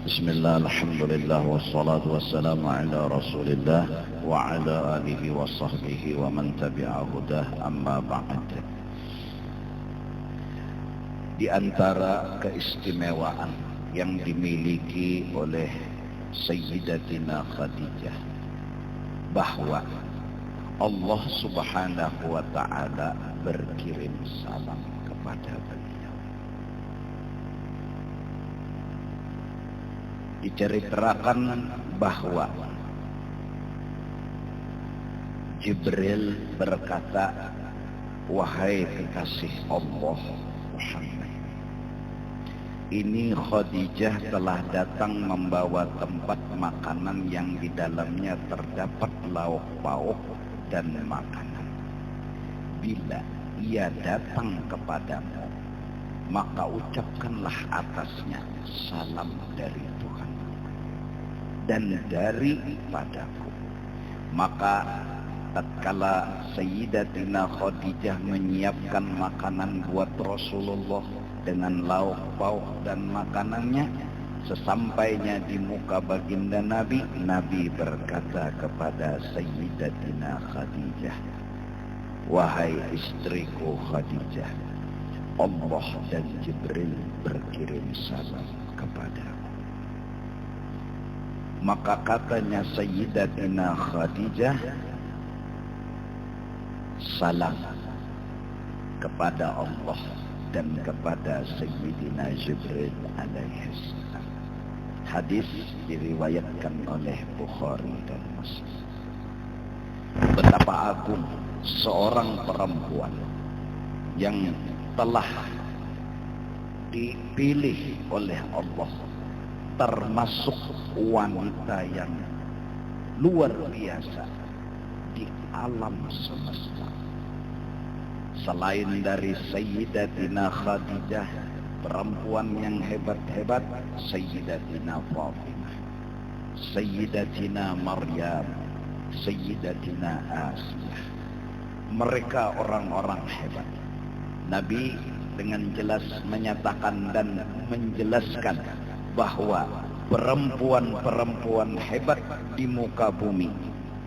Bismillah, alhamdulillah, wassalatu wassalamu ala rasulillah wa ala alihi wa sahbihi wa man tabi'a hudah, amma ba'd. Di antara keistimewaan yang dimiliki oleh Sayyidatina Khadijah, bahwa Allah subhanahu wa ta'ala berkirim salam kepada beliau. Diceritakan bahwa Jibril berkata, "Wahai kekasih Allah Muhammad, ini Khadijah telah datang membawa tempat makanan yang di dalamnya terdapat lauk pauk dan makanan. Bila ia datang kepadamu, maka ucapkanlah atasnya salam dari Tuhan dan daripadaku." Maka tatkala Sayyidatina Khadijah menyiapkan makanan buat Rasulullah dengan lauk pauk dan makanannya, sesampainya di muka baginda Nabi, Nabi berkata kepada Sayyidatina Khadijah, "Wahai istriku Khadijah, Allah dan Jibril berkirim salam kepadamu." Maka katanya Sayyidatina Khadijah, "Salam kepada Allah dan kepada Sayyidina Jibril alaihissalam." Hadis diriwayatkan oleh Bukhari dan Muslim. Betapa agung seorang perempuan yang telah dipilih oleh Allah, termasuk wanita yang luar biasa di alam semesta. Selain dari Sayyidatina Khadijah, perempuan yang hebat-hebat, Sayyidatina Fatimah, Sayyidatina Maryam, Sayyidatina Asiyah. Mereka orang-orang hebat. Nabi dengan jelas menyatakan dan menjelaskan bahwa perempuan-perempuan hebat di muka bumi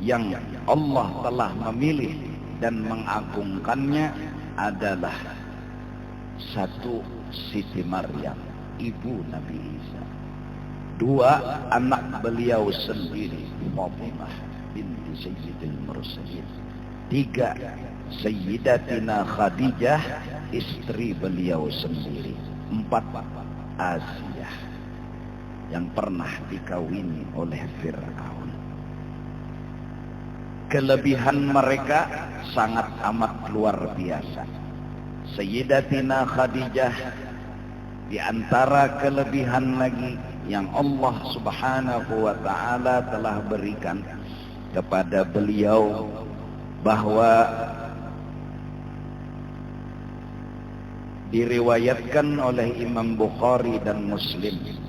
yang Allah telah memilih dan mengagungkannya adalah satu, Siti Maryam, ibu Nabi Isa; dua, anak beliau sendiri, Fatimah binti Sayyidil Mursalin; tiga, Sayyidatina Khadijah, istri beliau sendiri; empat, Asiyah yang pernah dikawini oleh Fir'aun. Kelebihan mereka sangat amat luar biasa. Sayyidatina Khadijah, di antara kelebihan lagi yang Allah subhanahu wa ta'ala telah berikan kepada beliau, bahwa diriwayatkan oleh Imam Bukhari dan Muslim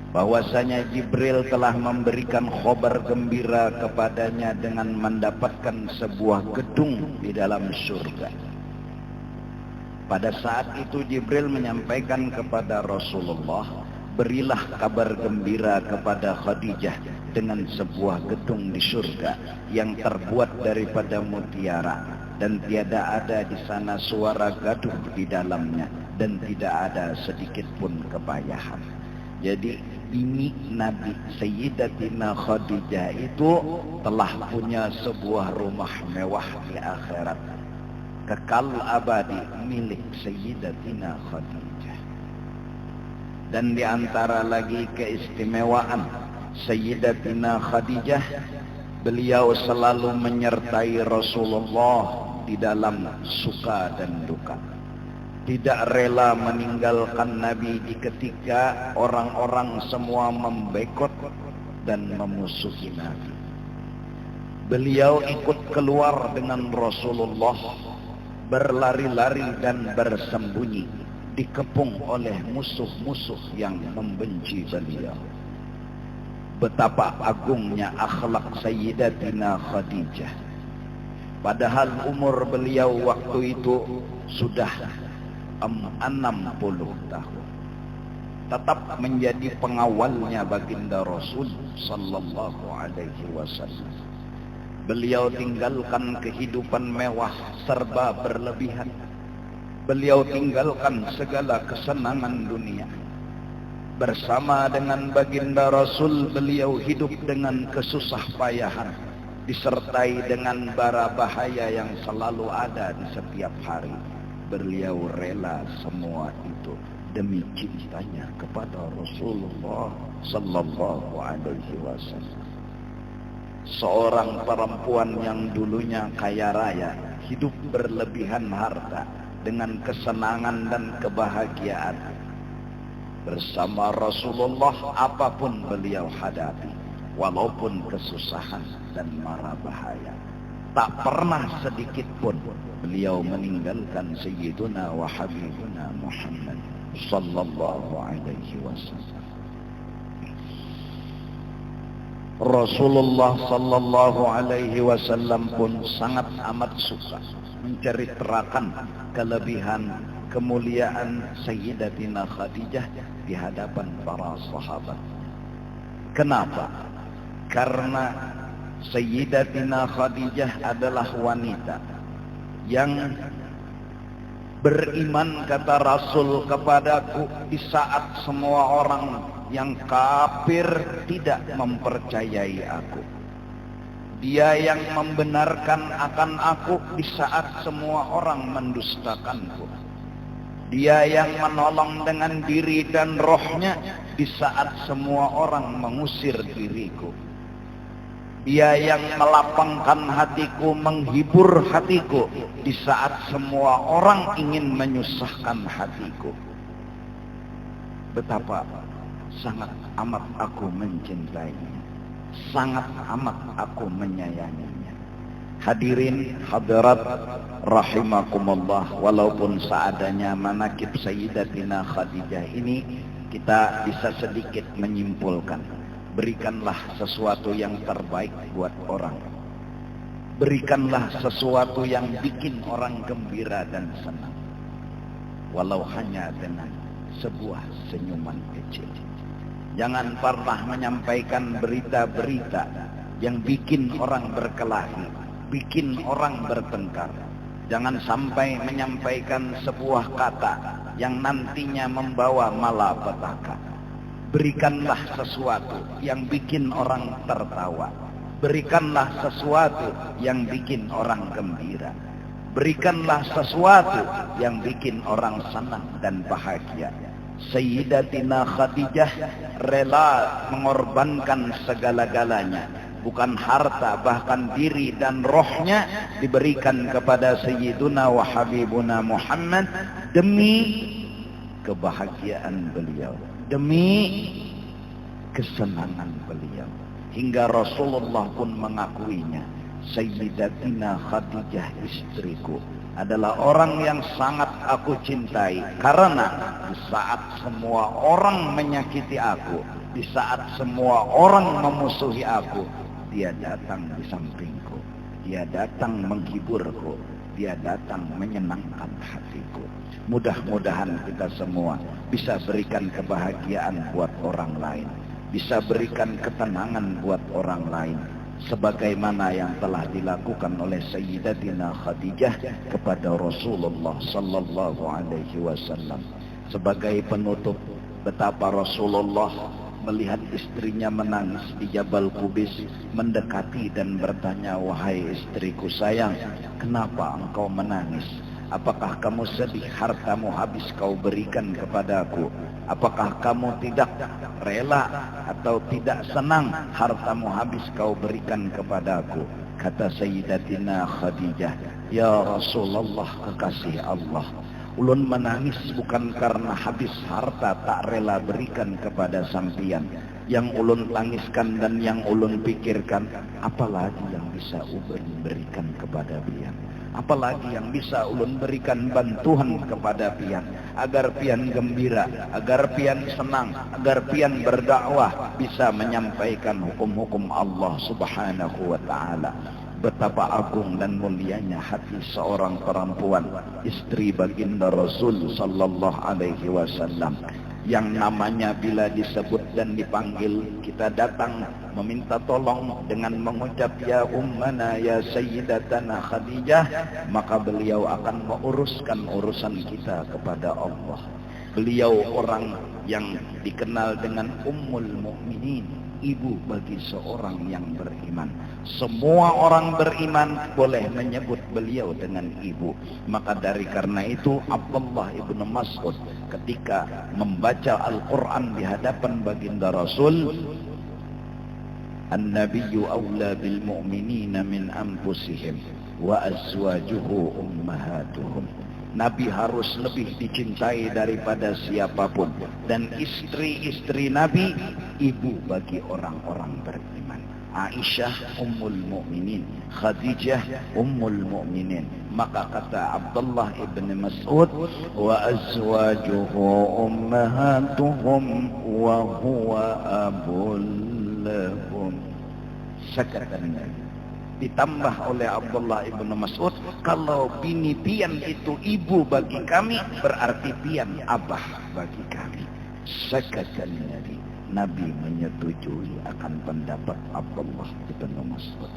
bahwasanya Jibril telah memberikan khabar gembira kepadanya dengan mendapatkan sebuah gedung di dalam surga. Pada saat itu Jibril menyampaikan kepada Rasulullah, "Berilah kabar gembira kepada Khadijah dengan sebuah gedung di surga yang terbuat daripada mutiara, dan tiada ada di sana suara gaduh di dalamnya, dan tidak ada sedikit pun kepayahan." Jadi bini Nabi Sayyidatina Khadijah itu telah punya sebuah rumah mewah di akhirat, kekal abadi, milik Sayyidatina Khadijah. Dan di antara lagi keistimewaan Sayyidatina Khadijah, beliau selalu menyertai Rasulullah di dalam suka dan duka. Tidak rela meninggalkan Nabi di ketika orang-orang semua membekot dan memusuhi Nabi. Beliau ikut keluar dengan Rasulullah, berlari-lari dan bersembunyi, dikepung oleh musuh-musuh yang membenci beliau. Betapa agungnya akhlak Sayyidatina Khadijah. Padahal umur beliau waktu itu sudah 60 tahun. tetap menjadi pengawalnya baginda Rasul sallallahu alaihi wasallam. Beliau tinggalkan kehidupan mewah serba berlebihan. Beliau tinggalkan segala kesenangan dunia. Bersama dengan baginda Rasul, beliau hidup dengan kesusah payahan, disertai dengan bara bahaya yang selalu ada di setiap hari. Beliau rela semua itu demi cintanya kepada Rasulullah sallallahu alaihi wasallam. Seorang perempuan yang dulunya kaya raya, hidup berlebihan harta dengan kesenangan dan kebahagiaan. Bersama Rasulullah apapun beliau hadapi, walaupun kesusahan dan mara bahaya. Tak pernah sedikit pun beliau meninggalkan Sayyiduna wa Habibuna Muhammad sallallahu alaihi wasallam. Rasulullah sallallahu alaihi wasallam pun sangat amat suka menceritakan kelebihan kemuliaan Sayyidatina Khadijah di hadapan para sahabat. Kenapa? Karena Sayyidatina Khadijah adalah wanita yang beriman, kata Rasul, kepadaku di saat semua orang yang kafir tidak mempercayai aku. Dia yang membenarkan akan aku di saat semua orang mendustakanku. Dia yang menolong dengan diri dan rohnya di saat semua orang mengusir diriku. Dia yang melapangkan hatiku, menghibur hatiku di saat semua orang ingin menyusahkan hatiku. Betapa sangat amat aku mencintainya, sangat amat aku menyayanginya. Hadirin hadirat rahimakumullah, walaupun seadanya manakib Sayyidatina Khadijah ini kita bisa sedikit menyimpulkan. Berikanlah sesuatu yang terbaik buat orang. Berikanlah sesuatu yang bikin orang gembira dan senang, walau hanya dengan sebuah senyuman kecil. Jangan pernah menyampaikan berita-berita yang bikin orang berkelahi, bikin orang bertengkar. Jangan sampai menyampaikan sebuah kata yang nantinya membawa malapetaka. Berikanlah sesuatu yang bikin orang tertawa. Berikanlah sesuatu yang bikin orang gembira. Berikanlah sesuatu yang bikin orang senang dan bahagia. Sayyidatina Khadijah rela mengorbankan segala-galanya, bukan harta, bahkan diri dan rohnya diberikan kepada Sayyiduna wa Habibuna Muhammad demi kebahagiaan beliau, demi kesenangan beliau. Hingga Rasulullah pun mengakuinya, Sayyidatina Khadijah istriku adalah orang yang sangat aku cintai, karena di saat semua orang menyakiti aku, di saat semua orang memusuhi aku, dia datang di sampingku, dia datang menghiburku, dia datang menyenangkan hatiku. Mudah-mudahan kita semua bisa berikan kebahagiaan buat orang lain, bisa berikan ketenangan buat orang lain, sebagaimana yang telah dilakukan oleh Sayyidatina Khadijah kepada Rasulullah sallallahu alaihi wasallam. Sebagai penutup, betapa Rasulullah melihat istrinya menangis di Jabal Qubis, mendekati dan bertanya, "Wahai istriku sayang, kenapa engkau menangis? Apakah kamu sedih hartamu habis kau berikan kepadaku? Apakah kamu tidak rela atau tidak senang hartamu habis kau berikan kepadaku?" Kata Sayyidatina Khadijah, "Ya Rasulullah, kekasih Allah, ulun menangis bukan karena habis harta tak rela berikan kepada sampian. Yang ulun tangiskan dan yang ulun pikirkan, apalagi yang bisa ulun berikan kepada pian? Apalagi yang bisa ulun berikan bantuan kepada pian, agar pian gembira, agar pian senang, agar pian berdakwah, bisa menyampaikan hukum-hukum Allah subhanahu wa ta'ala." Betapa agung dan mulianya hati seorang perempuan, istri baginda Rasul sallallahu alaihi wasallam, yang namanya bila disebut dan dipanggil kita datang meminta tolong dengan mengucap ya ummana ya sayyidatana Khadijah, maka beliau akan menguruskan urusan kita kepada Allah. Beliau orang yang dikenal dengan Ummul Mukminin, ibu bagi seorang yang beriman. Semua orang beriman boleh menyebut beliau dengan ibu. Maka dari karena itu Abdullah ibnu Mas'ud ketika membaca Al-Quran di hadapan baginda Rasul, An-Nabiyyu awla bil mu'minina min anfusihim wa azwajuhu ummahatuhum. Nabi harus lebih dicintai daripada siapapun, dan istri-istri Nabi ibu bagi orang-orang beriman. Aisyah ummul mukminin, Khadijah ummul mukminin. Maka kata Abdullah ibn Mas'ud, wa azwajuhu ummahatuhum wa huwa abul lahum. Sekatan ditambah oleh Abdullah ibn Mas'ud, kalau bini pian itu ibu bagi kami, berarti pian abah bagi kami. Sekali Nabi menyetujui akan pendapat Abdullah ibn Mas'ud.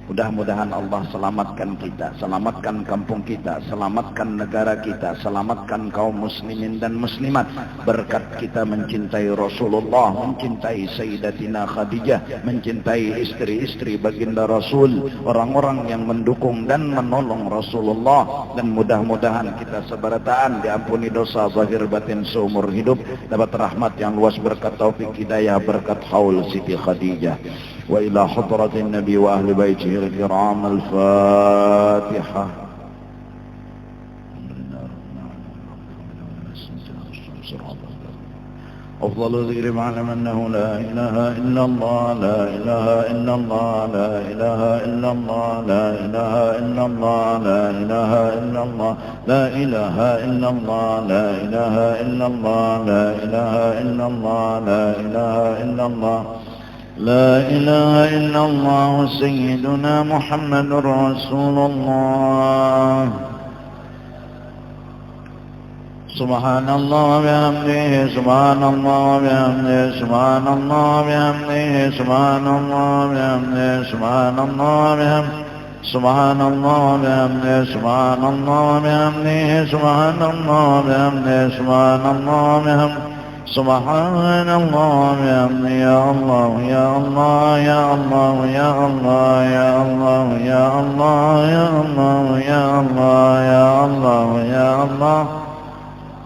Mudah-mudahan Allah selamatkan kita, selamatkan kampung kita, selamatkan negara kita, selamatkan kaum muslimin dan muslimat. Berkat kita mencintai Rasulullah, mencintai Sayyidatina Khadijah, mencintai istri-istri baginda Rasul, orang-orang yang mendukung dan menolong Rasulullah. Dan mudah-mudahan kita seberataan diampuni dosa zahir batin seumur hidup, dapat rahmat yang luas berkat taufik hidayah berkat haul Siti Khadijah. Wa ila hadratin Nabi wa ahli baitihi al-kiram al-Fatihah. أفضل ذكر معلم أنه لا إله إلا الله لا إله إلا الله لا إله إلا الله لا إله إلا الله لا إله إلا الله لا إله إلا الله لا إله إلا الله لا إله إلا الله لا إله إلا الله لا إله إلا الله سيدنا محمد رسول الله. سبحان الله وبحمده سبحان الله وبحمده سبحان الله وبحمده سبحان الله وبحمده سبحان الله وبحمده سبحان الله وبحمده سبحان الله وبحمده سبحان الله وبحمده سبحان الله وبحمده سبحان الله وبحمده يا الله يا الله يا الله يا الله يا الله يا الله يا الله يا الله يا الله يا الله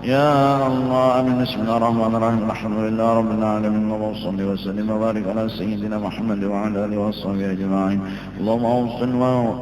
يا الله. آمين. بسم الله الرحمن الرحيم. الحمد لله رب العالمين، اللهم صل وسلم وبارك على سيدنا محمد وعلى اله وصحبه اجمعين. اللهم اوصل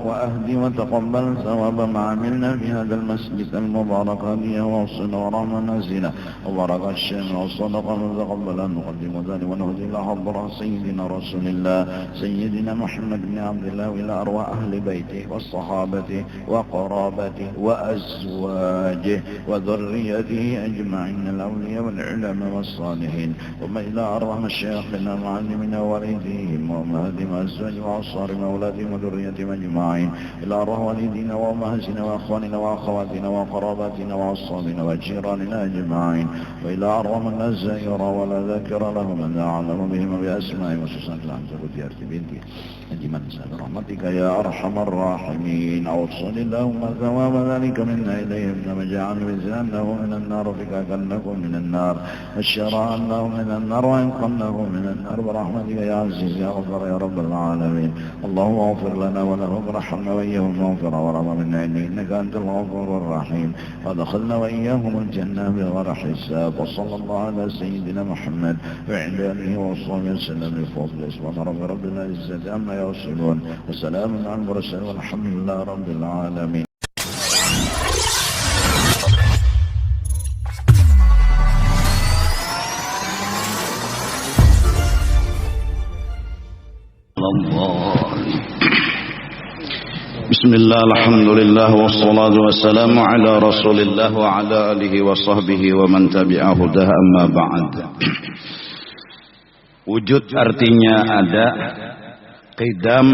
واهدي وتقبل ثواب ما عملنا في هذا المسجد المبارك هديه واوصل ورحمة نزيلا وبارك الشام والصدقه وتقبل نقدم ذلك ونهدي الى حضره سيدنا رسول الله سيدنا محمد بن عبد الله والى ارواح اهل بيته وصحابته وقرابته وازواجه وذريته أجمعين الأولياء والعلماء والصالحين، ثم إلى أرواح مشايخنا ومعلمنا ووالديهم وأمهاتهم وأزواجهم وأنصارهم وأولادهم وذريتهم أجمعين، إلى أرواح والدينا وأمهاتنا وأخواننا وأخواتنا وقراباتنا وأصحابنا وجيراننا أجمعين، وإلى أرواح من لا زائر ولا ذاكر لهم من لا أعلم بهم بأسمائهم وسوسن العنزة وزيارة بنتي أجمل برحمتك يا أرحم الراحمين. أوصل اللهم ثواب ذلك منا إليهم كما جعلنا بزانه من النار فكأنكم من النار الشراء أنه من النار وإنقنه من النار برحمتك يا عزيز يا غفر يا رب العالمين. اللهم اغفر لنا ولهم ورحمنا وإياهم مغفرة ورحمة منا إنك أنت الغفور الرحيم، ودخلنا وإياهم الجنة بغير حساب. وصلى الله على سيدنا محمد وعلى آله وصحبه وسلم بفضل سبحان رب العزة عما يصفون وسلام على المرسلين والحمد لله رب العالمين. بسم الله الحمد لله والصلاة والسلام على رسول الله وعلى آله وصحبه ومن تبع هداه أما بعد. Wujud artinya ada, qidam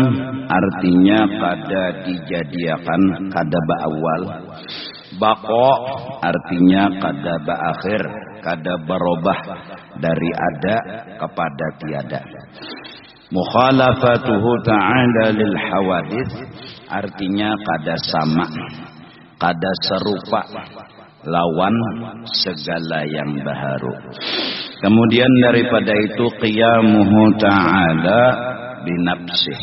artinya kada dijadiakan, kada ba'awal, baqo artinya kada ba'akhir, kada berubah dari ada kepada tiada. Mukhalafatuhu ta'ala lil hawadits, artinya kada sama, kada serupa, lawan segala yang baharu. Kemudian daripada itu qiyamuhu ta'ala binafsih,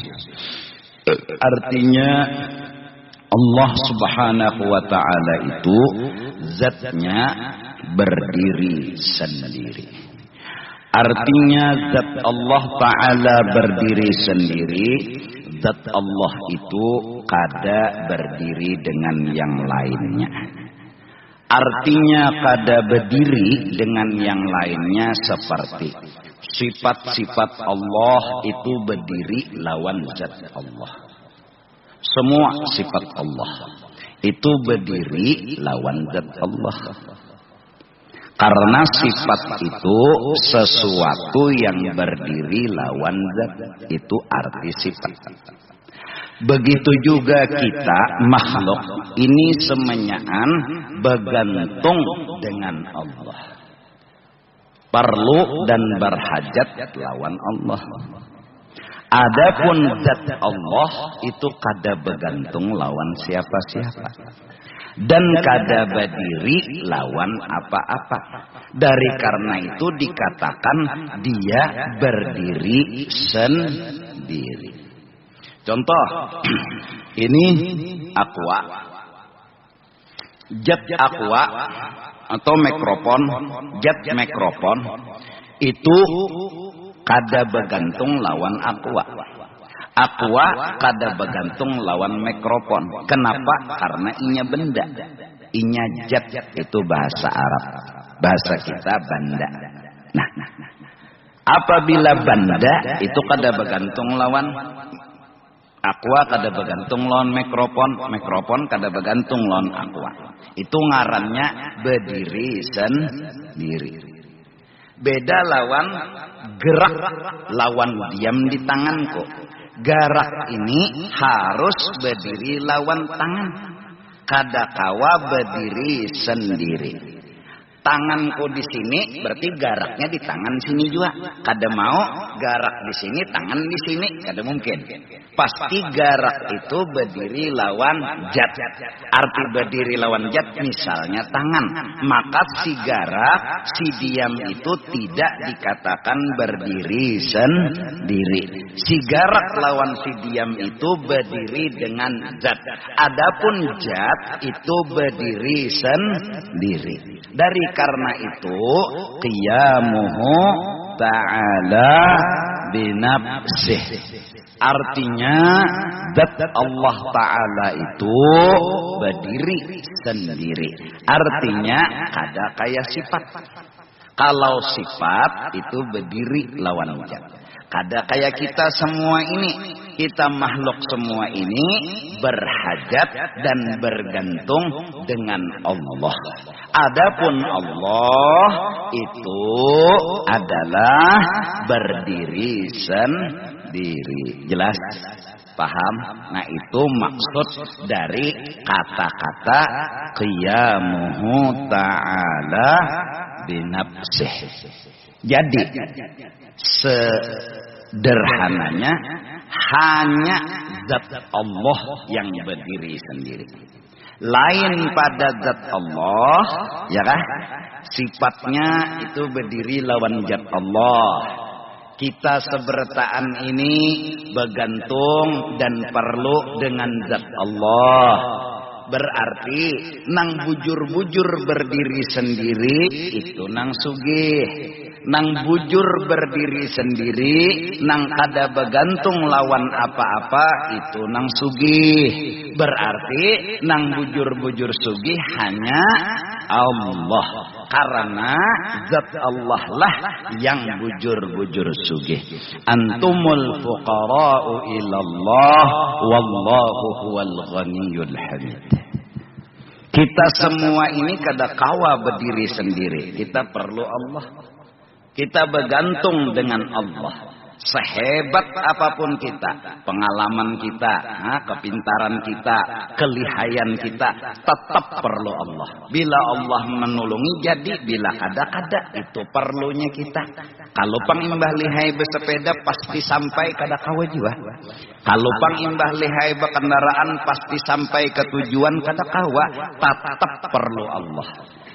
artinya Allah subhanahu wa ta'ala itu zatnya berdiri sendiri. Artinya zat Allah ta'ala berdiri sendiri, zat Allah itu kada berdiri dengan yang lainnya. Artinya kada berdiri dengan yang lainnya seperti sifat-sifat Allah itu berdiri lawan zat Allah. Semua sifat Allah itu berdiri lawan zat Allah. Karena sifat itu sesuatu yang berdiri lawan zat, itu arti sifat. Begitu juga kita makhluk ini semenyaan bergantung dengan Allah. Perlu dan berhajat lawan Allah. Adapun zat Allah itu kada bergantung lawan siapa-siapa. Dan kada berdiri lawan apa-apa. Dari karena itu dikatakan dia berdiri sendiri. Contoh, ini aqua. Zat aqua atau mikrofon, zat mikrofon itu kada bergantung lawan aqua. Aqua kada bergantung lawan mikrofon. Kenapa? Karena inya benda. Inya zat, itu bahasa Arab. Bahasa kita benda. Nah, apabila benda itu kada bergantung lawan aqua, kada bergantung lawan mikrofon, mikrofon kada bergantung lawan aqua. Itu ngarannya berdiri sendiri. Beda lawan gerak, lawan diam di tanganku. Gerak ini harus berdiri lawan tangan. Kada kawa berdiri sendiri. Tanganku di sini berarti garaknya di tangan sini juga. Kada mau garak di sini, tangan di sini, kada mungkin. Pasti garak itu berdiri lawan zat. Arti berdiri lawan zat misalnya tangan. Maka si garak, si diam itu tidak dikatakan berdiri sendiri. Si garak lawan si diam itu berdiri dengan zat. Adapun zat itu berdiri sendiri. Dari karena itu qiyamuhu ta'ala binafsih, artinya zat Allah ta'ala itu berdiri sendiri. Artinya kada kayak sifat. Kalau sifat itu berdiri lawan zat. Kada kayak kita semua ini. Kita makhluk semua ini berhajat dan bergantung dengan Allah. Adapun Allah itu adalah berdiri sendiri. Jelas? Paham? Nah, itu maksud dari kata-kata qiyamuhu ta'ala binafsih. Jadi sederhananya hanya zat Allah yang berdiri sendiri. Lain pada zat Allah, ya kan? Sifatnya itu berdiri lawan zat Allah. Kita sebertaan ini bergantung dan perlu dengan zat Allah. Berarti nang bujur-bujur berdiri sendiri itu nang sugih. Nang bujur berdiri sendiri, nang kada bergantung lawan apa-apa, itu nang sugih. Berarti nang bujur-bujur sugih hanya Allah. Karena zat Allah lah yang bujur-bujur sugih. Antumul fuqara'u ilallah wallahu huwal ghaniyul hamid. Kita semua ini kada kawa berdiri sendiri. Kita perlu Allah. Kita bergantung dengan Allah. Sehebat apapun kita, pengalaman kita, kepintaran kita, kelihayan kita, tetap perlu Allah. Bila Allah menolongi jadi, bila kada-kada itu perlunya kita. Kalau pangimbah lihai bersepeda pasti sampai kada kawa jua. Kalau pangimbah lihai berkendaraan pasti sampai ke tujuan kada kawa, tetap perlu Allah.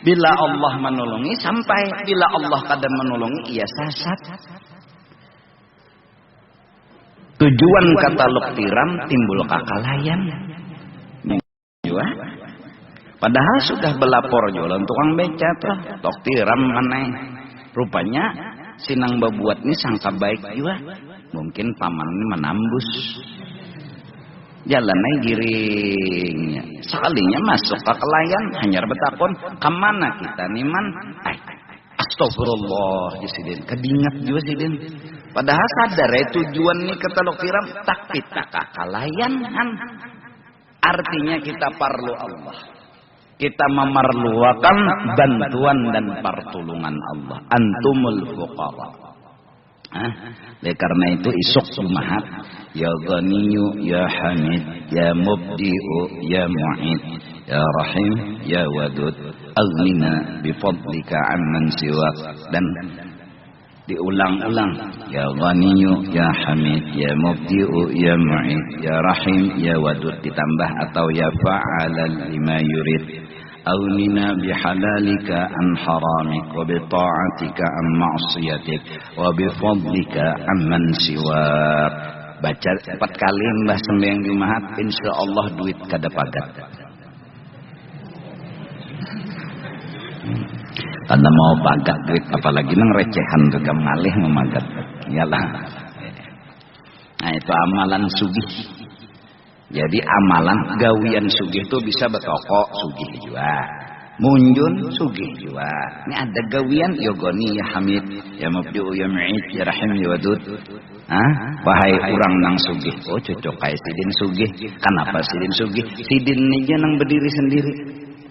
Bila Allah menolongi sampai, bila Allah kada menolongi ia sasat. Tujuan katalog tiram timbul kakalayan. Jua. Padahal sudah belapor jualan tukang beca tuh, tok tiram mana? Rupanya sinang bebuat ini sangka baik juga. Mungkin paman ini menambus. Jalannya giringnya. Sekalinya masuk ke kelayan, hanyar betakon, kemana kita niman? Astagfirullah, Sidin. Kedingat juga Sidin. Padahal sadar ya tujuan ini ketalok tiram, tapi tak kekalayan kan. Artinya kita perlu Allah. Kita memerlukan bantuan dan pertolongan Allah. Antumul fuqara. Karena itu isuk Jumat, ya Ghaniyu, ya Hamid, ya Mubdi'u, ya Mu'id, ya Rahim, ya Wadud, aghnina bifadlika amman siwak. Dan diulang-ulang, ya Ghaniyu, ya Hamid, ya Mubdi'u, ya Mu'id, ya Rahim, ya Wadud, ditambah atau ya Fa'alal lima yurid. Aunina bihalalika an haramik wa bita'atika an ma'siyatik wa bifadlika amman siwak. Baca 4 kali mbah sembahyang Jumat, insyaallah duit kada pagat. Karena mau pagat duit apalagi nang recehan juga ngalih memagat. Iyalah. Nah itu amalan sugih. Jadi amalan gawian sugih itu bisa betoko sugih juga, munjun sugih juga. Ini ada gawian ya Goni, ya Hamid, ya Mubdi'u, ya Mu'id, ya Rahim, ya Wadud. Wahai orang nang sugih. Oh cocok kayak Sidin sugih. Kenapa Sidin sugih? Sidin aja nang berdiri sendiri.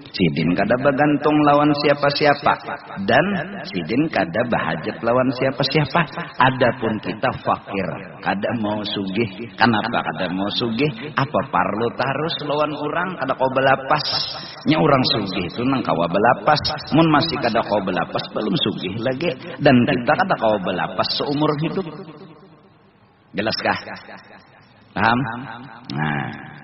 Sidin kada bergantung lawan siapa-siapa, dan Sidin kada bahajat lawan siapa-siapa. Adapun kita fakir, kada mau sugih. Kenapa kada mau sugih? Apa parlo tarus lawan orang kada kau belapas? Nya orang sugih itu nang kawa belapas. Mun masih kada kau belapas belum sugih lagi. Dan kita kada kau belapas seumur hidup. Jelaskah? Paham? Nah.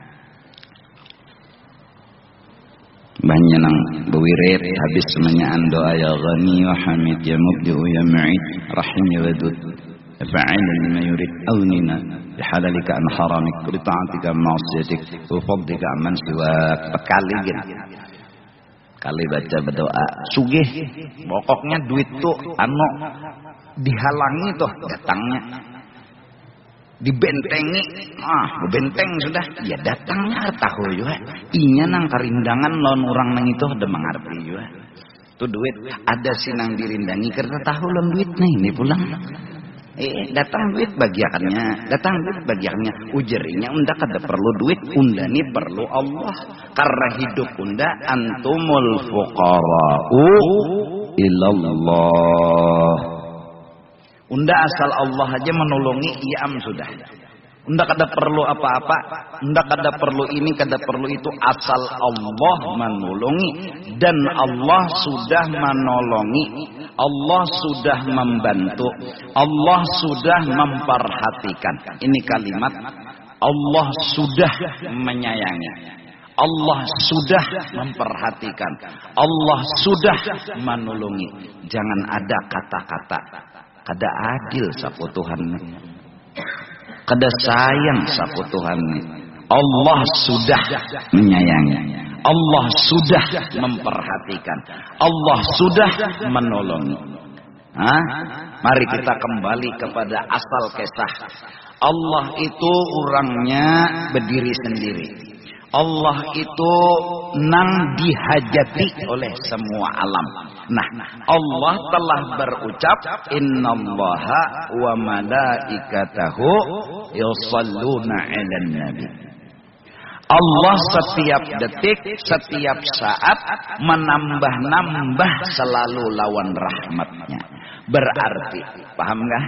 Banyak nang bewirid habis semuanya doa ya Ghani wa Hamid ya Mubdi'u ya Mu'id Rahim ya Wadud fa'ala lima yurid aunina bihalalika an haramik bi ta'atika ma'siyatik wa fadlika amman siwak. Sekali gitu. Kali baca berdoa sugih pokoknya duit tuh dihalangi tuh datangnya, dibentengi, benteng sudah, ya datangnya tahu juga. Inya nang karindangan lawan orang nang itu ada mengerti juga. Tuh duit ada sinang dirindangi karena tahu lawan duit nih ini pulang. Datang duit bagiannya, datang duit bagiannya. Ujerinya unda kada perlu duit, unda ni perlu Allah. Karena hidup unda antumul fuqara'u ilallah. Unda asal Allah aja menolongi iam sudah. Unda kada perlu apa-apa, unda kada perlu ini, kada perlu itu, asal Allah menolongi. Dan Allah sudah menolongi, Allah sudah membantu, Allah sudah memperhatikan. Ini kalimat Allah sudah menyayangi, Allah sudah memperhatikan, Allah sudah menolongi. Jangan ada kata-kata kada adil sapu Tuhan, kada sayang sapu Tuhan. Allah sudah menyayangi, Allah sudah memperhatikan, Allah sudah menolongi. Mari kita kembali kepada asal kisah. Allah itu orangnya berdiri sendiri. Allah itu nang dihajati oleh semua alam. Nah, Allah telah berucap, innallaha wa malaikatahu yusalluna 'alan nabi. Allah setiap detik, setiap saat menambah-nambah selalu lawan rahmatnya. Berarti, paham gak?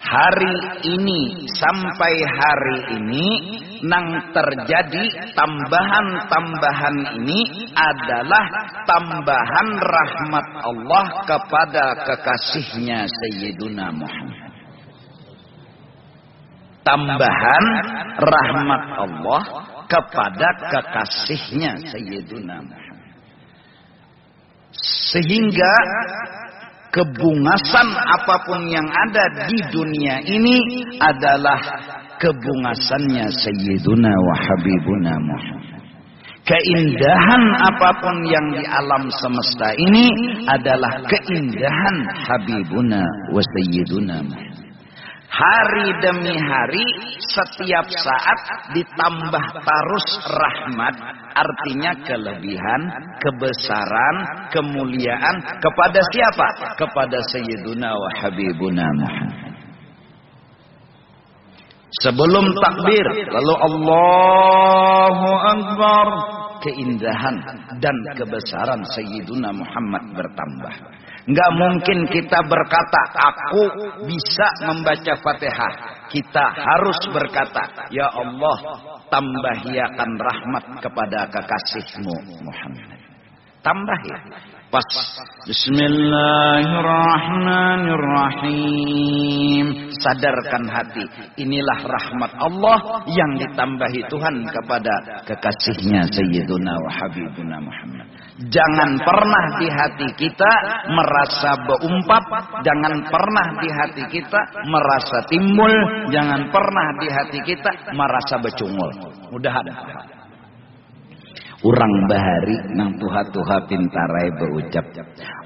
hari ini sampai hari ini nang terjadi tambahan-tambahan ini adalah tambahan rahmat Allah kepada kekasihnya Sayyiduna Muhammad. Tambahan rahmat Allah kepada kekasihnya Sayyiduna Muhammad. Sehingga kebungasan apapun yang ada di dunia ini adalah kebungasannya Sayyiduna wa Habibuna Muhammad. Keindahan apapun yang di alam semesta ini adalah keindahan Habibuna wa Sayyiduna Muhammad. Hari demi hari, setiap saat ditambah terus rahmat. Artinya kelebihan, kebesaran, kemuliaan kepada siapa? Kepada Sayyiduna wa Habibuna Muhammad. Sebelum takbir, lalu Allahu Akbar, keindahan dan kebesaran Sayyiduna Muhammad bertambah. Enggak mungkin kita berkata, aku bisa membaca Fatihah. Kita harus berkata, ya Allah, tambahiakan rahmat kepada kekasihmu Muhammad. Tambahi. Pas Bismillahirrahmanirrahim. Sadarkan hati, inilah rahmat Allah yang ditambahi Tuhan kepada kekasihnya Sayyiduna wa Habibuna Muhammad. Jangan pernah di hati kita merasa beumpat, jangan pernah di hati kita merasa timbul, jangan pernah di hati kita merasa becungul. Mudah-mudahan urang bahari nang tuha-tuha pintarai berucap,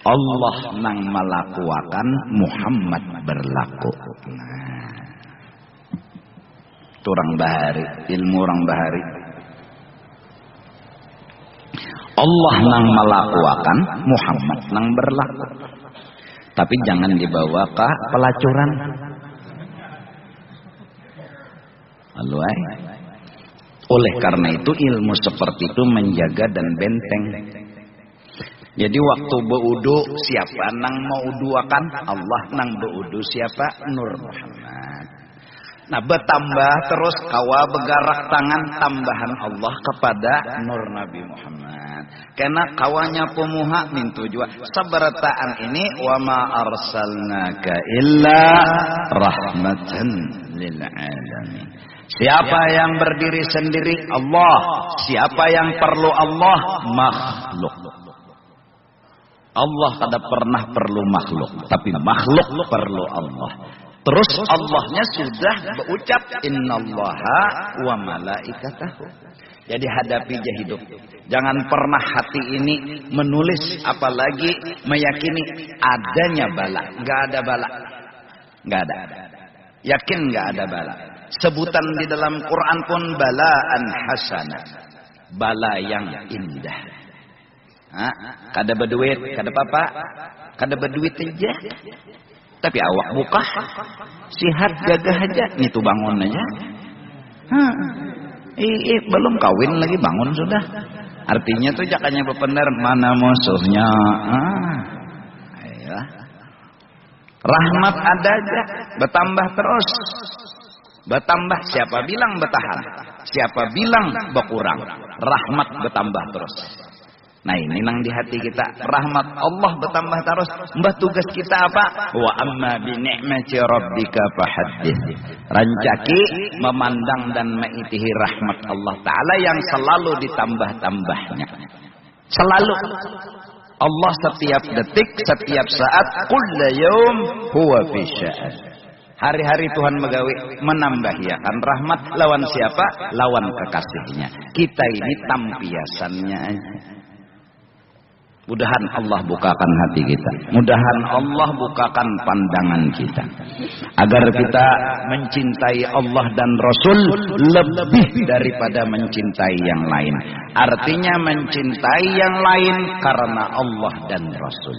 Allah nang melakukan Muhammad berlaku. Nah, itu orang bahari, ilmu orang bahari. Allah nang melakukan, Muhammad nang berlaku. Tapi jangan dibawa ke pelacuran. Alwai. Oleh karena itu ilmu seperti itu menjaga dan benteng. Jadi waktu beudu siapa nang mau uduakan? Allah nang beudu siapa? Nur Muhammad. Nah bertambah terus kawa begarak tangan tambahan Allah kepada Nur Nabi Muhammad. Karena kawanya pemuha mintu juga sabarataan ini wa ma arsalnaka illa rahmatan lil alamin. Siapa yang berdiri sendiri? Allah. Siapa yang perlu Allah? Makhluk. Allah tidak pernah perlu makhluk, tapi makhluk perlu Allah. Terus Allahnya sudah berucap innallaha wa malaikatahu. Jadi hadapi aja hidup. Jangan pernah hati ini menulis apalagi meyakini adanya bala. Enggak ada bala. Enggak ada. Yakin enggak ada bala. Sebutan di dalam Quran pun balaan hasanah. Bala yang indah. Kada berduit, kada apa-apa. Kada berduit aja. Tapi awak buka, sihat gagah aja, itu bangun aja. Belum kawin lagi bangun sudah. Artinya tuh jakanya bebenar mana musuhnya. Ayolah. Rahmat ada aja, bertambah terus. Bertambah, siapa bilang bertahan? Siapa bilang berkurang? Rahmat bertambah terus. Nah ini nang di hati kita, rahmat Allah bertambah terus. Mbah tugas kita apa? Wa amma bi ni'mati rabbika fahaddits. Rancaki memandang dan mengitihi rahmat Allah Ta'ala yang selalu ditambah-tambahnya. Selalu. Allah setiap detik, setiap saat, kulla yaum huwa fi sya'an. Hari-hari Tuhan menambahkan rahmat lawan siapa? Lawan kekasihnya. Kita ini tampiasannya aja. Mudahan Allah bukakan hati kita. Mudahan Allah bukakan pandangan kita. Agar kita mencintai Allah dan Rasul lebih daripada mencintai yang lain. Artinya mencintai yang lain karena Allah dan Rasul.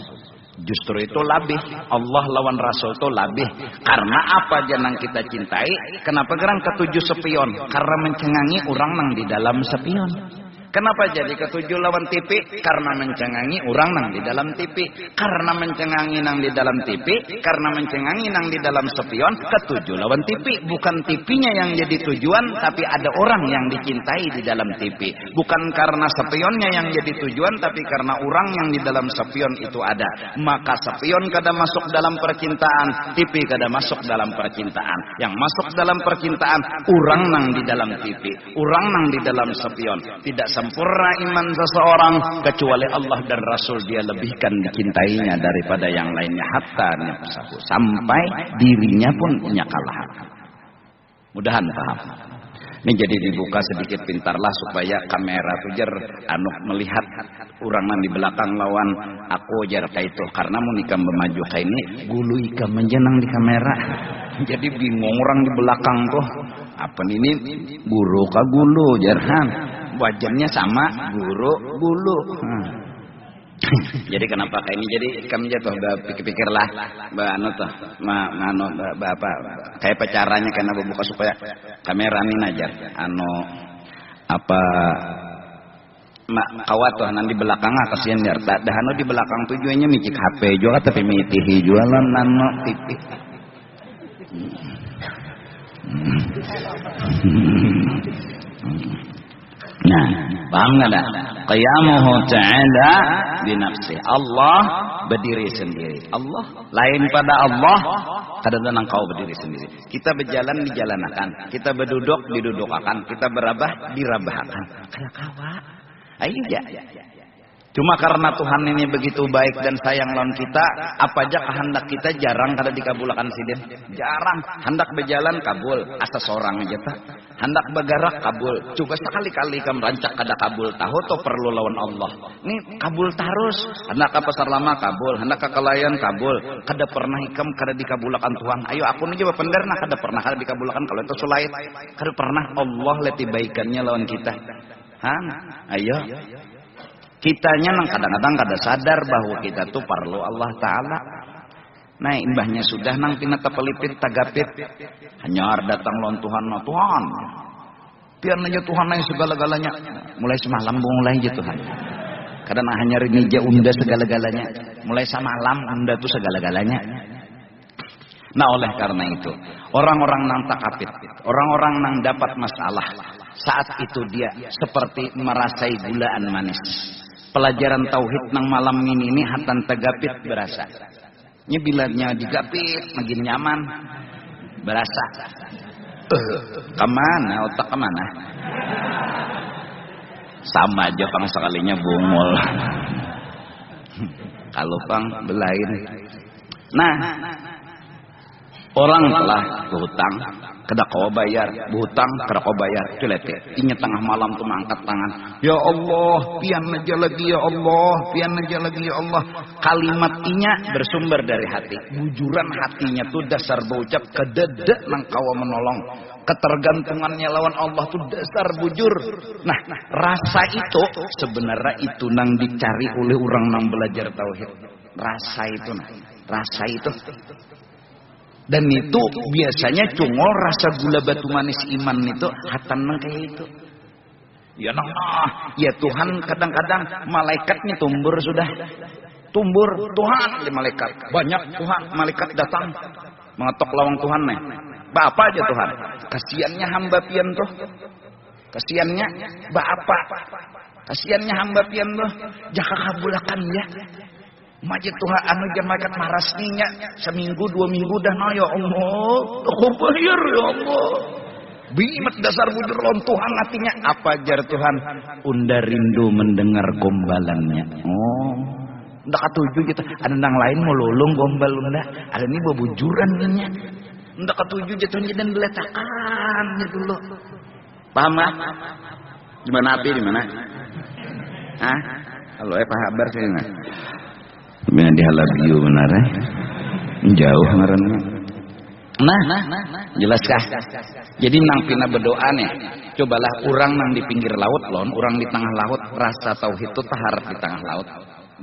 Justru itu labih. Allah lawan Rasul itu labih. Karena apa jangan kita cintai? Kenapa gerang ketujuh sepion? Karena mencengangi orang nang di dalam sepion. Kenapa jadi ketujuh lawan TV? Karena mencengangi orang nang di dalam TV. Karena mencengangi nang di dalam TV. Karena mencengangi nang di dalam spion. Ketujuh lawan TV. Bukan TV-nya yang jadi tujuan, tapi ada orang yang dicintai di dalam TV. Bukan karena spionnya yang jadi tujuan, tapi karena orang yang di dalam spion itu ada. Maka spion kada masuk dalam percintaan, TV kada masuk dalam percintaan. Yang masuk dalam percintaan, orang nang di dalam TV, orang nang di dalam spion. Tidak sempurna iman seseorang kecuali Allah dan Rasul dia lebihkan dicintainya daripada yang lainnya, hatta nafsahu, sampai dirinya pun punya kalahan. Mudahan paham. Ini jadi dibuka sedikit pintarlah supaya kamera tujar anu melihat orang yang di belakang lawan aku jar kayak itu, karena mau nikah memaju kayak ini gulu ikam menjenang di kamera. Jadi bingung orang di belakang tuh apa ini guru ka gulu jarhan. Wajannya sama gulu. Jadi kenapa kayak ini? Jadi kami jatuh pikir-pikirlah, anu tuh, apa? Kayak caranya karena buka supaya kamera ini aja, anu apa? Kawat tuh nanti belakang kasihan ya. Dah anu di belakang tujuannya micik HP juga tapi mitihi jualan nano TV. Nah, paham nggak dah? Qiyamuhu ta'ala binafsi. Allah berdiri sendiri. Allah lain pada Allah. Kadang-kadang kau berdiri sendiri. Kita berjalan dijalanakan. Kita berduduk didudukakan. Kita berabah dirabahkan. Kayak kawa. Ayo ya. Cuma karena Tuhan ini begitu baik dan sayang lawan kita, apa aja kehendak kita jarang kada dikabulkan sidin. Jarang. Hendak berjalan kabul, asa seorang aja tak. Hendak bergerak kabul. Coba sekali-kali kamu rancak kada kabul, tahu to perlu lawan Allah. Ini kabul terus. Hendak ke pasar lama kabul, hendak ke kelayan kabul. Kada pernah ikam kada dikabulkan Tuhan. Ayo aku nih jawab penderna kada pernah kada dikabulkan kalau itu sulait. Kada pernah Allah leti baikannya lawan kita. Ayo. Kitanya nang kadang-kadang kada sadar bahwa kita tuh perlu Allah Ta'ala. Nah imbahnya sudah nang pinata pelipit tagapit. Hanyar datang lawan Tuhan, Tuhan. Biar aja Tuhan yang segala-galanya. Mulai semalam mulai aja Tuhan. Kadang hanya rinija unda segala-galanya. Mulai semalam unda tuh segala-galanya. Nah oleh karena itu, orang-orang nang takapit, orang-orang nang dapat masalah, saat itu dia seperti merasai gulaan manis. Pelajaran tauhid nang malam ini hatan tegapit berasa. Ini bilanya digapit makin nyaman berasa. Kemana otak kemana? Sama aja pang sekalinya bungul. Kalau pang belain. Nah, orang telah berhutang, kada kau bayar, berhutang kada kau bayar, celete. Inya tengah malam tuh mangkat tangan. Ya Allah, pian aja lagi ya Allah, pian aja lagi ya Allah. Kalimat inya bersumber dari hati. Bujuran hatinya tuh dasar berucap kededek nang kawa menolong. Ketergantungannya lawan Allah tuh dasar bujur. Nah, rasa itu sebenarnya itu nang dicari oleh orang nang belajar tauhid. Rasa itu, rasa itu. Dan itu biasanya cungol rasa gula batu manis iman itu hatan nang kayak itu. Ya ya Tuhan kadang-kadang malaikatnya tumbur sudah. Tumbur Tuhan di malaikat. Banyak Tuhan malaikat datang mengetok lawang Tuhan nih. Bapak aja Tuhan. Kasiannya hamba pian tuh. Kasiannya bapak. Kasiannya hamba pian tuh. Jaka kabulakan ya. Majid Tuhan anu jamakat marasninya seminggu 2 minggu dah no ya Allah. Aku bayar ya Allah. Bimat dasar bujur lawan Tuhan hatinya. Apa jar Tuhan? Unda rindu mendengar gombalannya. Oh. Ndak katuju gitu. Ada nang lain mau lolong gombal unda. Ada nih bujuran nya. Ndak katuju jatuhnya dan beletakan gitu loh. Paham ah? Di mana api di mana? Hah? Halo Pak Habar sini nah. Benar di Halabiu benar eh? Jauh ngaranna. Nah, jelaskah? Jadi nang pina berdoa nih. Cobalah orang nang di pinggir laut lon, orang di tengah laut, rasa tauhid itu taharap di tengah laut.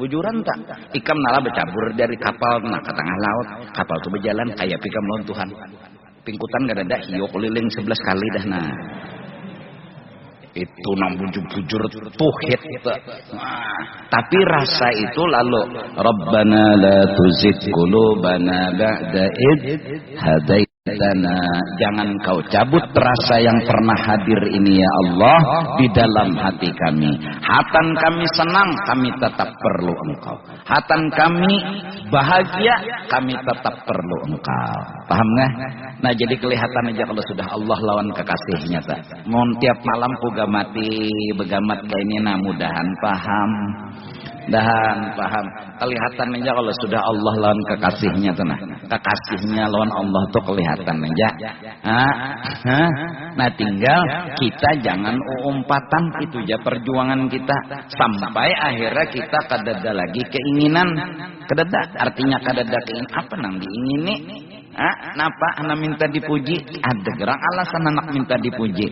Bujuran tak? Ikam nala bercabur dari kapal nah ke tengah laut. Kapal tuh berjalan kayak pikam lawan Tuhan. Pingkutan gak ada hiyo keliling 11 kali dah nah. itu nang bujur-bujur tuhid. Tapi rasa itu lalu Rabbana la tuzigh qulubana ba'da id hadaitana. Jangan kau cabut rasa yang pernah hadir ini ya Allah di dalam hati kami. Hatan kami senang, kami tetap perlu Engkau. Hatan kami bahagia, kami tetap perlu Engkau. Paham nggak? Nah jadi kelihatan aja kalau sudah Allah lawan kekasihnya tak. Mau tiap malam puga mati begamat kayak ini, nah mudahan paham. Paham. Kelihatan aja kalau sudah Allah lawan kekasihnya tuh, nah kekasihnya lawan Allah tuh kelihatan aja. Nah tinggal kita jangan umpatan itu aja perjuangan kita sampai akhirnya kita kadada lagi keinginan kadada. Artinya kadada keinginan apa nang diingini? Napa anak minta dipuji? Ada gerang alasan anak minta dipuji.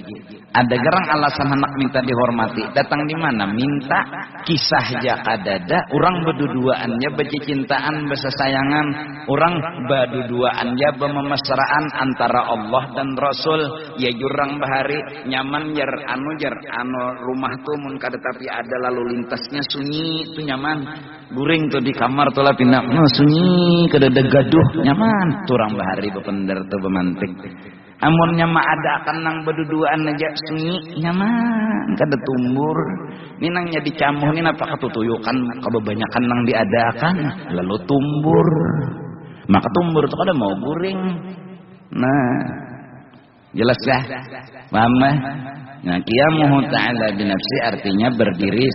Ada gerang alasan anak minta dihormati. Datang di mana? Minta kisah aja kadada. Orang berduduaannya bercintaan, bersayangan. Orang berduduaannya bermesraan antara Allah dan Rasul. Ya jurang bahari nyaman jar anu rumah tuh mun kada tapi ada lalu lintasnya sunyi itu nyaman. Guring tuh di kamar tuh lah pindah sunyi kadada gaduh nyaman. Turang bahari bepender tuh bemantik. Amunnya mah ada akan nang berduduan aja sunyi nyaman kada tumbur. Ini nangnya dicamuh ini apa katutuyukan kebanyakan nang diadakan lalu tumbur. Maka tumbur tuh kada mau guring. Nah, jelas dah. Paham? Nah, qiyamuhu ta'ala binafsi artinya berdiri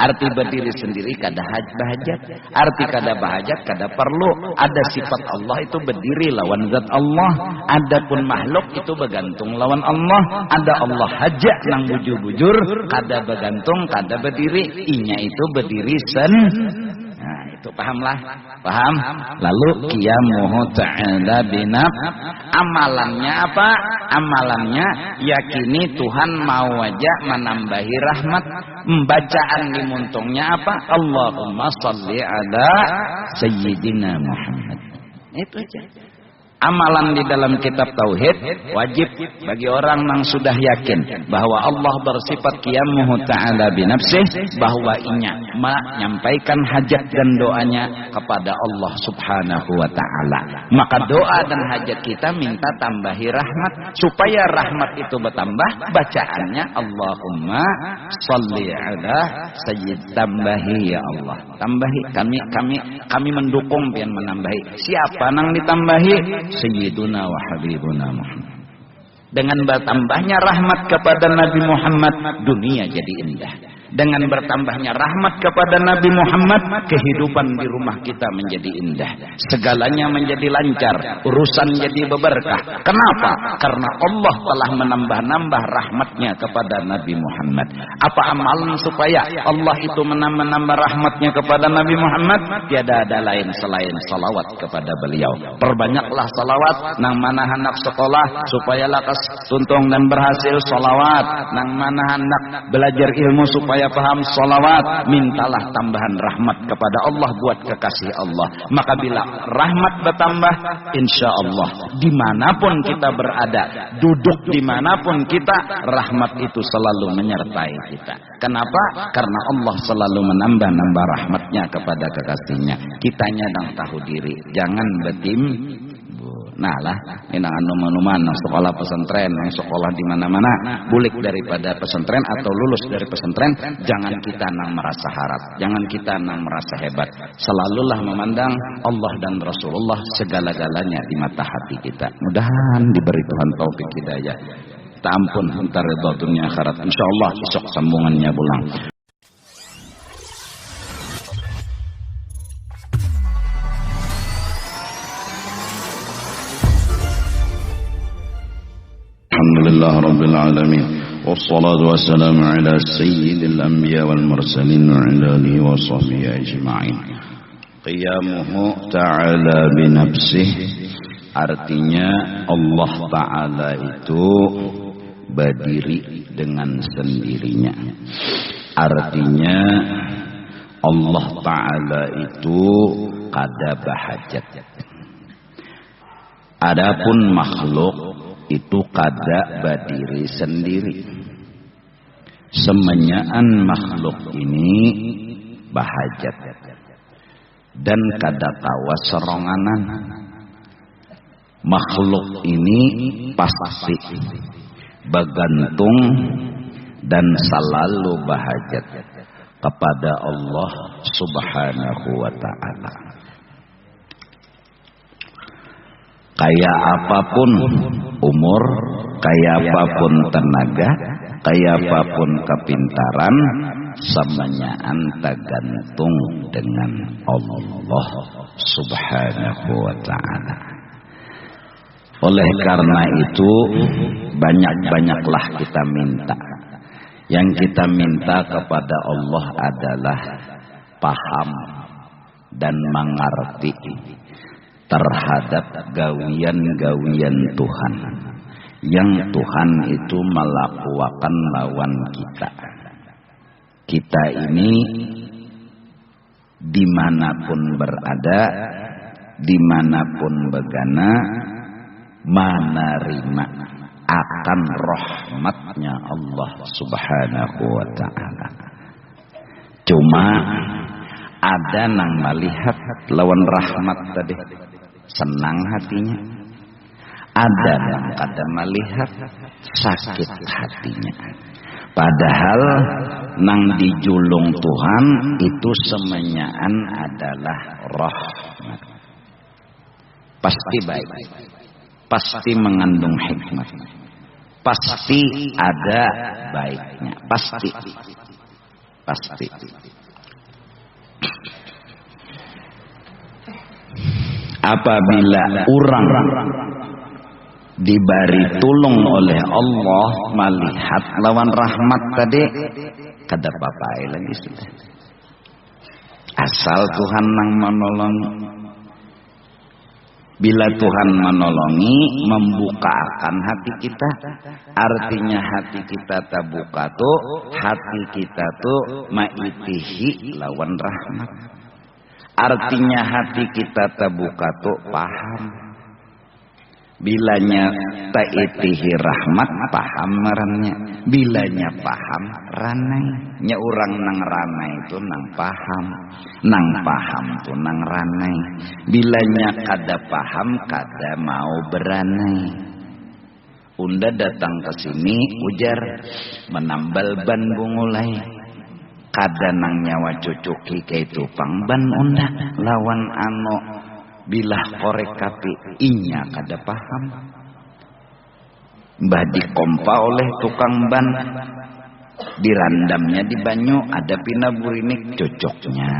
arti berdiri sendiri kada bahajat. Arti kada bahajat kada perlu. Ada sifat Allah itu berdiri lawan zat Allah. Adapun makhluk itu bergantung lawan Allah. Ada Allah hajat nang bujur-bujur kada bergantung kada berdiri. Inya itu berdiri Nah, itu pahamlah. Paham? Lalu qiyamuhu ta'ala binafsi. Amalannya apa? Amalannya yakini Tuhan mau aja menambahi rahmat. Bacaan dimuntungnya apa? Allahumma shalli ala sayyidina Muhammad. Itu aja. Amalan di dalam kitab tauhid wajib bagi orang yang sudah yakin bahwa Allah bersifat qiyamuhu ta'ala binafsih, bahwa inya menyampaikan hajat dan doanya kepada Allah subhanahu wa ta'ala. Maka doa dan hajat kita minta tambahi rahmat. Supaya rahmat itu bertambah, bacaannya Allahumma shalli ala sayyid. Tambahi ya Allah. Tambahi, kami mendukung pian menambahi. Siapa nang ditambahi? Sayyiduna wa habibuna Muhammad. Dengan bertambahnya rahmat kepada Nabi Muhammad, dunia jadi indah. Dengan bertambahnya rahmat kepada Nabi Muhammad, kehidupan di rumah kita menjadi indah. Segalanya menjadi lancar, urusan jadi berberkah. Kenapa? Karena Allah telah menambah-nambah rahmatnya kepada Nabi Muhammad. Apa amalan supaya Allah itu menambah rahmatnya kepada Nabi Muhammad? Tiada ada lain selain salawat kepada beliau. Perbanyaklah salawat. Nang mana anak sekolah supaya lakas tuntung dan berhasil, salawat. Nang mana anak belajar ilmu supaya paham, salawat. Mintalah tambahan rahmat kepada Allah buat kekasih Allah. Maka bila rahmat bertambah, insya Allah dimanapun kita berada, duduk dimanapun kita, rahmat itu selalu menyertai kita. Kenapa? Karena Allah selalu menambah-nambah rahmatnya kepada kekasihnya. Kitanya dang tahu diri, jangan betim. Nah lah, ini anuman sekolah pesantren, sekolah di mana-mana, bulik daripada pesantren atau lulus dari pesantren, jangan kita nang merasa harap, jangan kita nang merasa hebat. Selalulah memandang Allah dan Rasulullah segala-galanya di mata hati kita. Mudahan diberi Tuhan taufik hidayah. Kita ampun antar ridha dunia akhirat. Insyaallah besok sambungannya pulang. Alhamdulillah Rabbil Alamin. Wassalatu wassalamu ala sayyidil anbiya wal mursalin wa ala alihi wa sahbihi ajma'in. Qiyamuhu ta'ala binafsih, artinya Allah Ta'ala itu berdiri dengan sendirinya. Artinya Allah Ta'ala itu kada bahajat. Adapun makhluk itu kada berdiri sendiri. semenyaan makhluk ini bahajat dan kadakawa seronganan. Makhluk ini pasti bergantung dan selalu bahajat kepada Allah Subhanahu wa ta'ala. Kayak apapun umur, kayak apapun tenaga, kayak apapun kepintaran, semuanya tergantung dengan Allah Subhanahu wa ta'ala. Oleh karena itu banyak-banyaklah kita minta. Yang kita minta kepada Allah adalah paham dan mengerti terhadap gawian-gawian Tuhan. Yang Tuhan itu melakukan lawan kita. Kita ini dimanapun berada, dimanapun begana, menerima akan rahmatnya Allah Subhanahu wa ta'ala. Cuma ada nang melihat lawan rahmat tadi senang hatinya, ada nang kada melihat sakit hatinya. Padahal nang dijulung Tuhan itu semenyaan adalah rahmat. Pasti baik, pasti mengandung hikmat, pasti ada baiknya, pasti. Apabila orang diberi tulung oleh Allah melihat lawan rahmat tadi, kada papai lagi sudah. Asal Tuhan nang menolong. Bila Tuhan menolongi, membukakan hati kita, artinya hati kita terbuka tuh, hati kita tuh maitihi lawan rahmat. Artinya hati kita terbuka tuh paham. Bilanya taitihi rahmat, paham rannya. Bilanya paham ranai. Nya orang nang ranai itu nang paham. Nang paham itu nang ranai. Bilanya kada paham, kada mau beranai. Unda datang ke sini ujar menambal ban bungulai. Kada nang nyawa cucuki kayak tupang ban unda lawan ano. Bilah korek kapi inya kada paham. Mbah dikompa oleh tukang ban, dirandamnya di banyu, ada pina burinik cocoknya,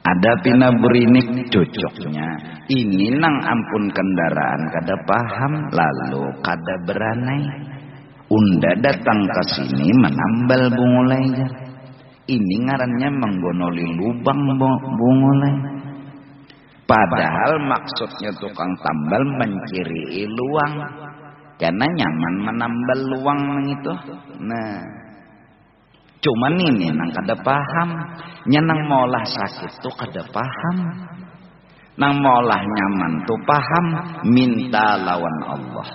ada pina burinik cocoknya. Ini nang ampun kendaraan kada paham, lalu kada beranai. Unda datang ke sini menambal bungulai. Ini ngarannya menggonoli lubang bungulai. Padahal maksudnya tukang tambal menciri luang, karena nyaman menambal luang itu. Nah, cuman ini nang kada paham, nang maulah sakit tuh kada paham, nang maulah nyaman tuh paham. Minta lawan Allah,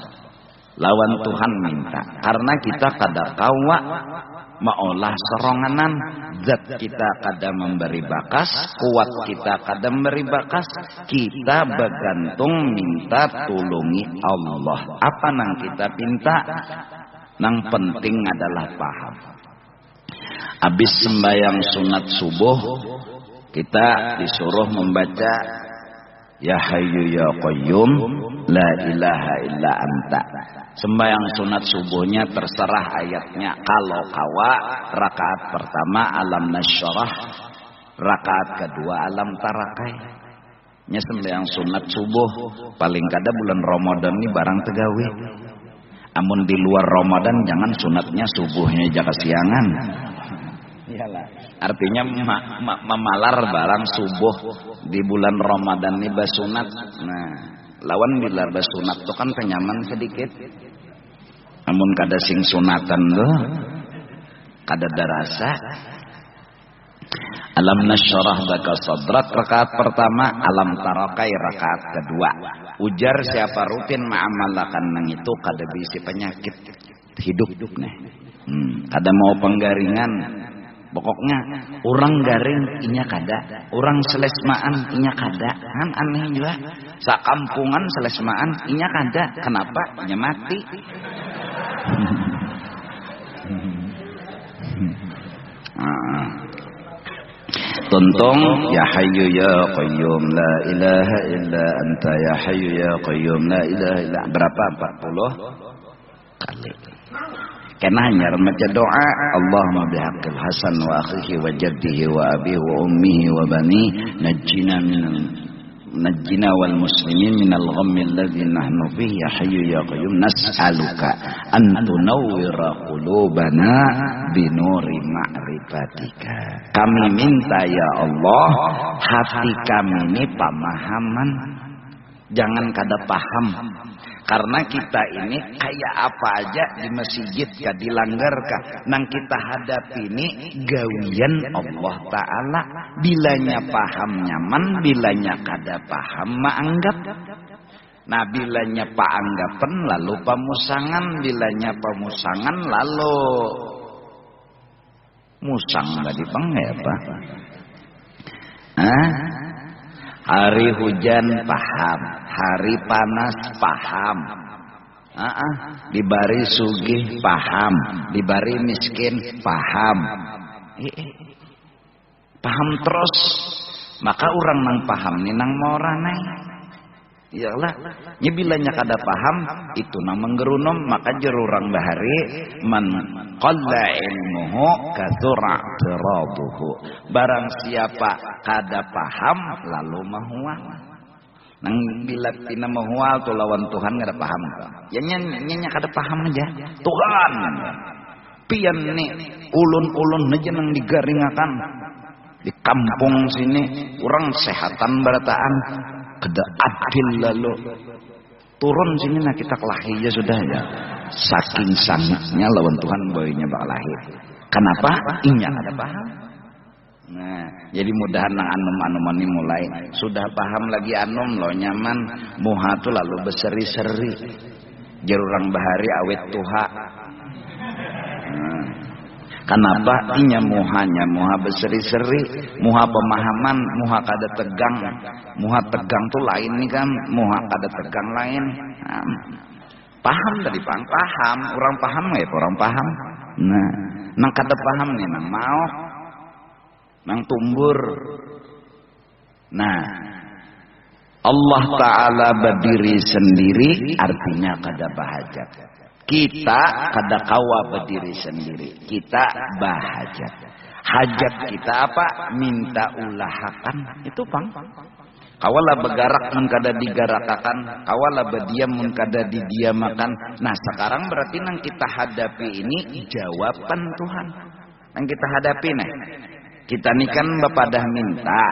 lawan Tuhan minta, karena kita kada kawa maulah seronganan. Zat kita kada memberi bakas, kuat kita kada memberi bakas, kita bergantung minta tulungi Allah. Apa nang kita pinta? Nang penting adalah paham. Habis sembahyang sunat subuh, kita disuruh membaca Ya Hayyu Ya Qayyum La ilaha illa anta. Sembahyang sunat subuhnya terserah ayatnya. Kalau kawa rakaat pertama alam nasyarah, rakaat kedua alam tarakai. Nya sembahyang sunat subuh paling kada bulan Ramadan ini barang tegawe. Amun di luar Ramadan jangan sunatnya subuhnya jaga siangan. Iyalah. Artinya memalar barang subuh di bulan Ramadan ini basunat. Nah, lawan bila basunat itu kan kenyaman sedikit. Namun kada sing sunatan tuh kada darasa. Alam nasyarah laka sadrak rakaat pertama, alam tarakai rakaat kedua. Ujar siapa rutin ma'amalakan nang itu kada bisi penyakit hidup nih. Kada mau penggaringan. Pokoknya orang garing inya kada, orang selesmaan inya kada. Kan aneh juga. Sakampungan selesmaan inya kada. Kenapa? Inya mati. Tuntong ya hayyu ya qayyum la ilaha illa anta ya hayyu ya qayyum la ilaha illa. Berapa? 40 kali. Kena hanya remaja doa Allahumma bihaqqil hasan wa akhihi wa jaddihi wa abihi wa ummihi wa bani najjina wal muslimin minal ghammi alladhi nahnu fihi ya hayyu ya qayyum nas'aluka an tunawwira qulubana binuri ma'rifatika. Kami minta ya Allah hati kami ini pemahaman, jangan kada paham. Karena kita ini kayak apa aja di masjid dilanggar kah? Nang kita hadapi ini gawian Allah Ta'ala. Bilanya paham nyaman, bilanya kada paham maanggap. Nah bilanya paanggapan lalu pamusangan, bilanya pamusangan lalu musang tadi apa? Hari hujan paham, hari panas paham, dibari sugih paham, dibari miskin paham, paham terus. Maka orang nang paham nih nang moranai, iyalah. Nyebilanya kada paham itu nang menggerunom. Maka jerurang bahari man qalla ilmuhu katsura tirabuhu. Barang siapa kada paham lalu mahual. Nang bila tina mahual tu lawan Tuhan kada paham. Ya nya kada paham aja. Tuhan pian nih ulun-ulun aja nang digaringakan di kampung sini orang sehatan barataan kada adil lalu turun sini nah kita kelahi aja sudah ya. Saking sangitnya lawan Tuhan boynya bakal lahir. Kenapa? Inya ada paham. Nah, jadi mudahan nang anum-anum ini mulai sudah paham lagi anum lo nyaman muha tu lalu berseri-seri. Jerurang bahari awet tuha. Kenapa inya muha berseri-seri, muha pemahaman, muha kada tegang. Muha tegang tuh lain nih kan, muha kada tegang lain. Paham tadi paham, orang paham nggak ya? Orang paham. Nah, nang kada paham nih nang mau, nang tumbur. Nah, Allah Ta'ala berdiri sendiri artinya kada bahajat. Kita kada kawa berdiri sendiri, kita bahajat. Hajat kita apa? Minta ulahakan. Itu bang. Kawala begarak mun kada digarakakan, kawala berdiam mun kada didiamakan. Nah sekarang berarti nang kita hadapi ini jawaban Tuhan. Nang kita hadapi nih. Kita ini kan bepadah minta,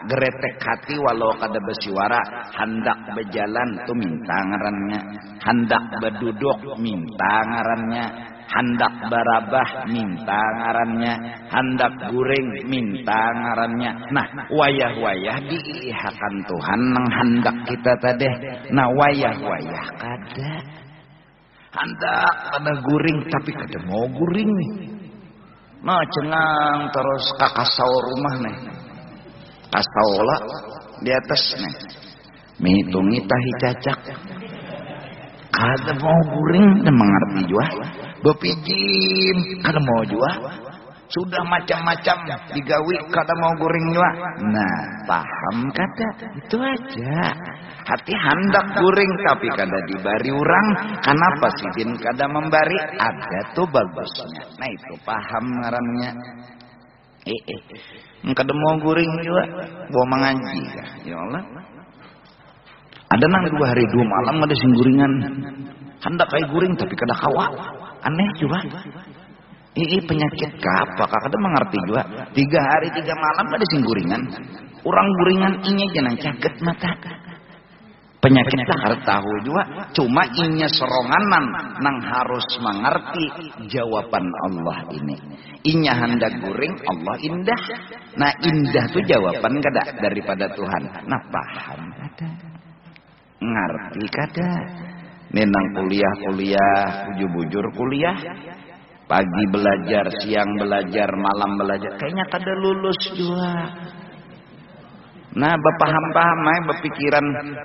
geretek hati walau kada bersuara, hendak berjalan tuh minta ngarannya, hendak berduduk minta ngarannya, hendak berabah minta ngarannya, hendak guring minta ngarannya. Nah, wayah-wayah diihakan Tuhan nang hendak kita tadi. Nah, wayah-wayah kada. Hendak kada guring tapi kada mau guring nih. Nah cengang terus kakasau rumah nih, kasau lah di atas nih, menghitungi tahi cacak, kada mau guring dan mengerti juga, bepijim kada mau juga, sudah macam-macam digawi kada mau guring juga. Nah paham kada itu aja. Hati hendak guring tapi kada dibari orang. Kenapa sidin kada membari? Ada tuh bagusnya. Nah itu paham ngarannya. Kada mau guring juga, bawa mengaji kah? Ya Allah. Ada nang 2 hari 2 malam ada sing guringan. Hendak kayak guring tapi kada kawa. Aneh juga. Penyakit apa? Kada mengerti juga. 3 hari 3 malam ada sing guringan. Orang guringan inya jangan caket mata. Penyakit tak harus tahu juga, cuma inya seronganan nang harus mengerti jawaban Allah ini. Inya hendak guring, Allah indah. Nah indah tuh jawaban kada daripada Tuhan. Nah paham kada, ngerti kada. Nenang kuliah bujur kuliah, Pagi belajar, siang belajar, malam belajar. Kayaknya kada lulus juga. Nah, bepaham-paham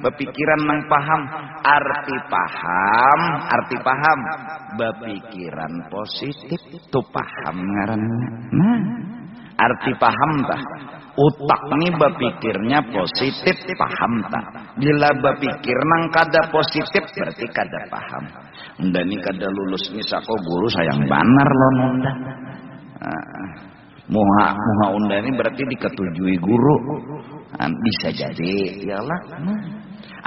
bepikiran nang paham. Arti paham, bepikiran positif tu paham ngarannya. Nah, arti paham tah. Utak nih bepikirnya positif, paham tak? Bila bepikir nang kada positif berarti kada paham. Unda nih kada lulus nih sako guru sayang banar loh unda. Muha unda ini berarti diketujui guru. Bisa jadi, iyalah.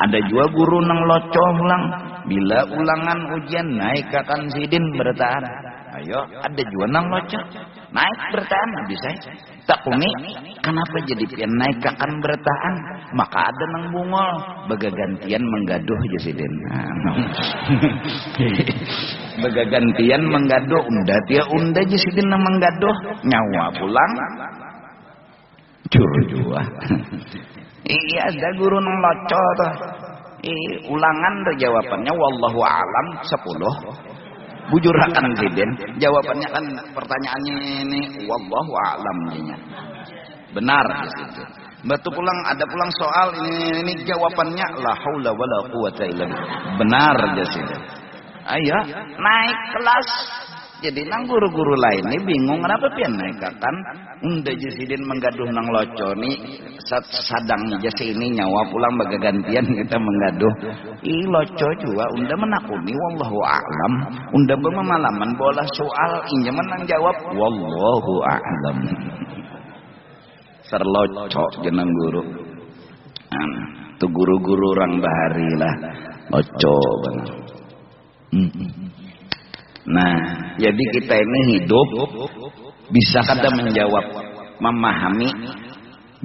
Ada juga guru nang locoh ulang. Bila ulangan ujian naik akan sidin bertahan. Ayo, ada juga nang locoh naik bertahan bisa. Tak umi, kenapa jadi pian naik akan bertahan? Maka ada nang bungol, begagantian menggaduh jasidin. Begagantian menggaduh, unda jasidin nang menggaduh, nyawa pulang. Jua. Iya ada guru nang loco tuh. Ulangan tuh jawabannya wallahu a'lam 10. Bujurakan sidin. Jawabannya kan pertanyaannya ini wallahu a'lam nya. Benar gitu. Batu pulang ada pulang soal ini jawabannya la haula wala quwata illa billah. Benar jasidin. Ayo naik kelas. Jadi nang guru-guru lain ini bingung kenapa pian naik kan unda jasidin menggaduh nang loco nih sadang jasi ini nyawa pulang bagagantian kita menggaduh loco juga unda menakuni wallahu a'lam unda bermalaman bola soal inya menang jawab wallahu a'lam serloco jenang guru tuh guru-guru orang bahari lah loco banget. Nah, jadi kita ini hidup bisa kada menjawab, memahami.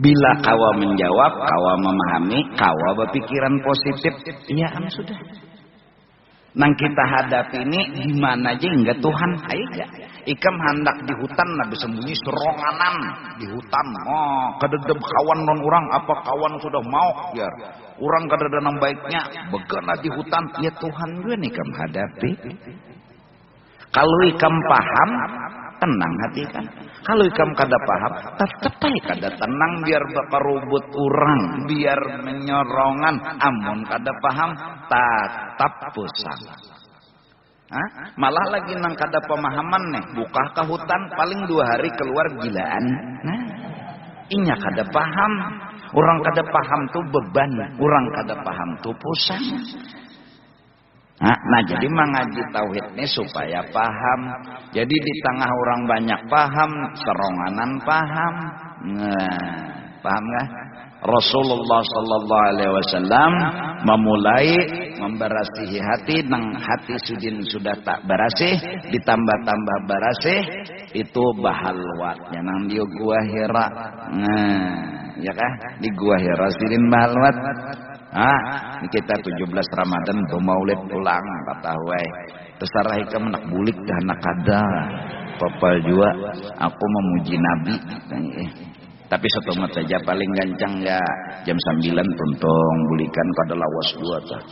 Bila kawa menjawab, kawa memahami, kawa berpikiran positif, ya sudah. Nang kita hadapi ini gimana aja hingga Tuhan aja. Ikam hendak di hutan nabi sembunyi seronganan di hutan. Oh, kadedeb kawan non orang apa kawan sudah mau ya. Orang kadeda nang baiknya begana di hutan ya Tuhan gue nih ikam hadapi. Kalau ikam paham, tenang hati kan. Kalau ikam kada paham, tetep kada tenang biar bakarubut orang, biar menyorongan. Amun kada paham, tatap pusang. Malah lagi nang kada pemahaman nih, buka ke hutan paling 2 hari keluar gilaan. Nah, inya kada paham. Orang kada paham tuh beban, orang kada paham tuh pusang. Nah jadi mengaji tauhid ini supaya paham. Jadi di tengah orang banyak paham, seronganan paham. Nah, paham nggak? Rasulullah Sallallahu Alaihi Wasallam memulai memberasihi hati, nang hati sudah tak berasih, ditambah-tambah berasih, itu bahalwatnya nang di gua Hira. Nah, ya kah? Di gua Hira sidin bahalwat. Kita 17 Ramadan Maulid pulang patahwai. Terserah ikam nak bulik dah nak kada. Papal juga aku memuji Nabi. Tapi satu mat saja paling gancang ya jam 9 tuntung bulikan kada lawas 2 tah.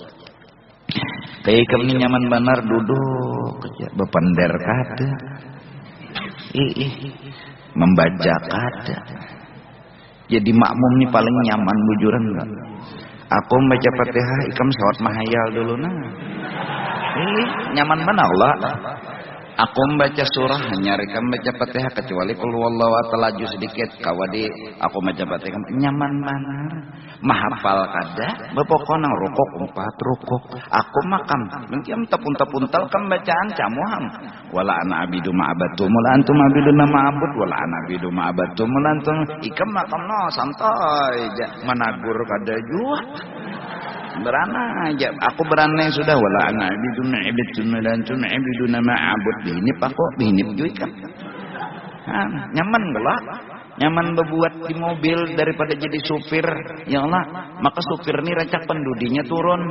Kayak ikam ni nyaman benar duduk bepander kada. Membaca kada. Jadi makmum ni paling nyaman bujuran enggak? Aku membaca Fatihah, ikam sholat mahayal dulu nah. Nyaman mana Allah. Aku membaca surah, hanya ikam baca Fatihah kecuali qul huwallahu ahad laju sedikit. Kawadi aku baca Fatihah nyaman mana. Mahafal kada, bepokok nang rukuk 4 rukuk. Aku makan, mungkin tepun-tepuntal kan bacaan camuham. Wala ana abidu ma'abatum, wala antum abiduna ma'abud, wala ana abidu ma'abatum, wala antum ikam makan no santai aja. Managur kada jua. Berana aja, aku berana sudah wala ana abiduna ibiduna dan antum abiduna ma'abud. Ini pako, ini juga kan. Nyaman gelak. Nyaman berbuat di mobil daripada jadi supir, ya Allah. Maka supir ini racak pendudinya turun.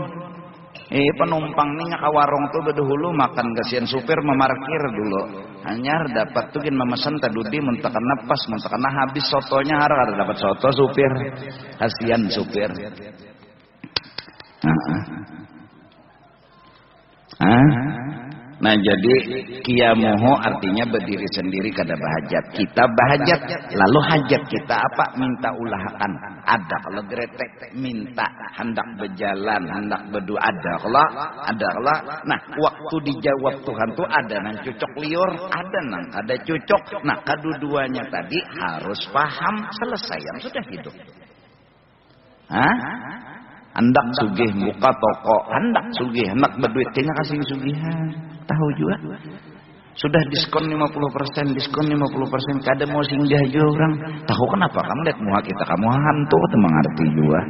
Penumpang nih ke warung tuh dahulu makan kasihan supir memarkir dulu. Hanyar dapat tuh gin memesan tadudi muntakan napas, muntakan habis sotonya harus dapat soto supir. Kasihan supir. Nah jadi qiyamuhu artinya berdiri sendiri kada bahajat. Kita bahajat, lalu hajat kita apa? Minta ulahakan. Ada kalau gretek minta hendak berjalan, hendak berdoa ada kalau. Nah waktu dijawab Tuhan tuh ada nang cocok liur, ada nang kada cocok. Nah kedua-duanya tadi harus paham, selesai yang sudah hidup. Hendak sugih buka toko, hendak sugih, hendak berduit, kayaknya kasih sugihan. Tahu juga. Sudah diskon 50%, diskon 50%, kada mau singgah juga orang. Tahu kenapa? Kamu lihat muka kita, kamu hantu, itu mengerti juga.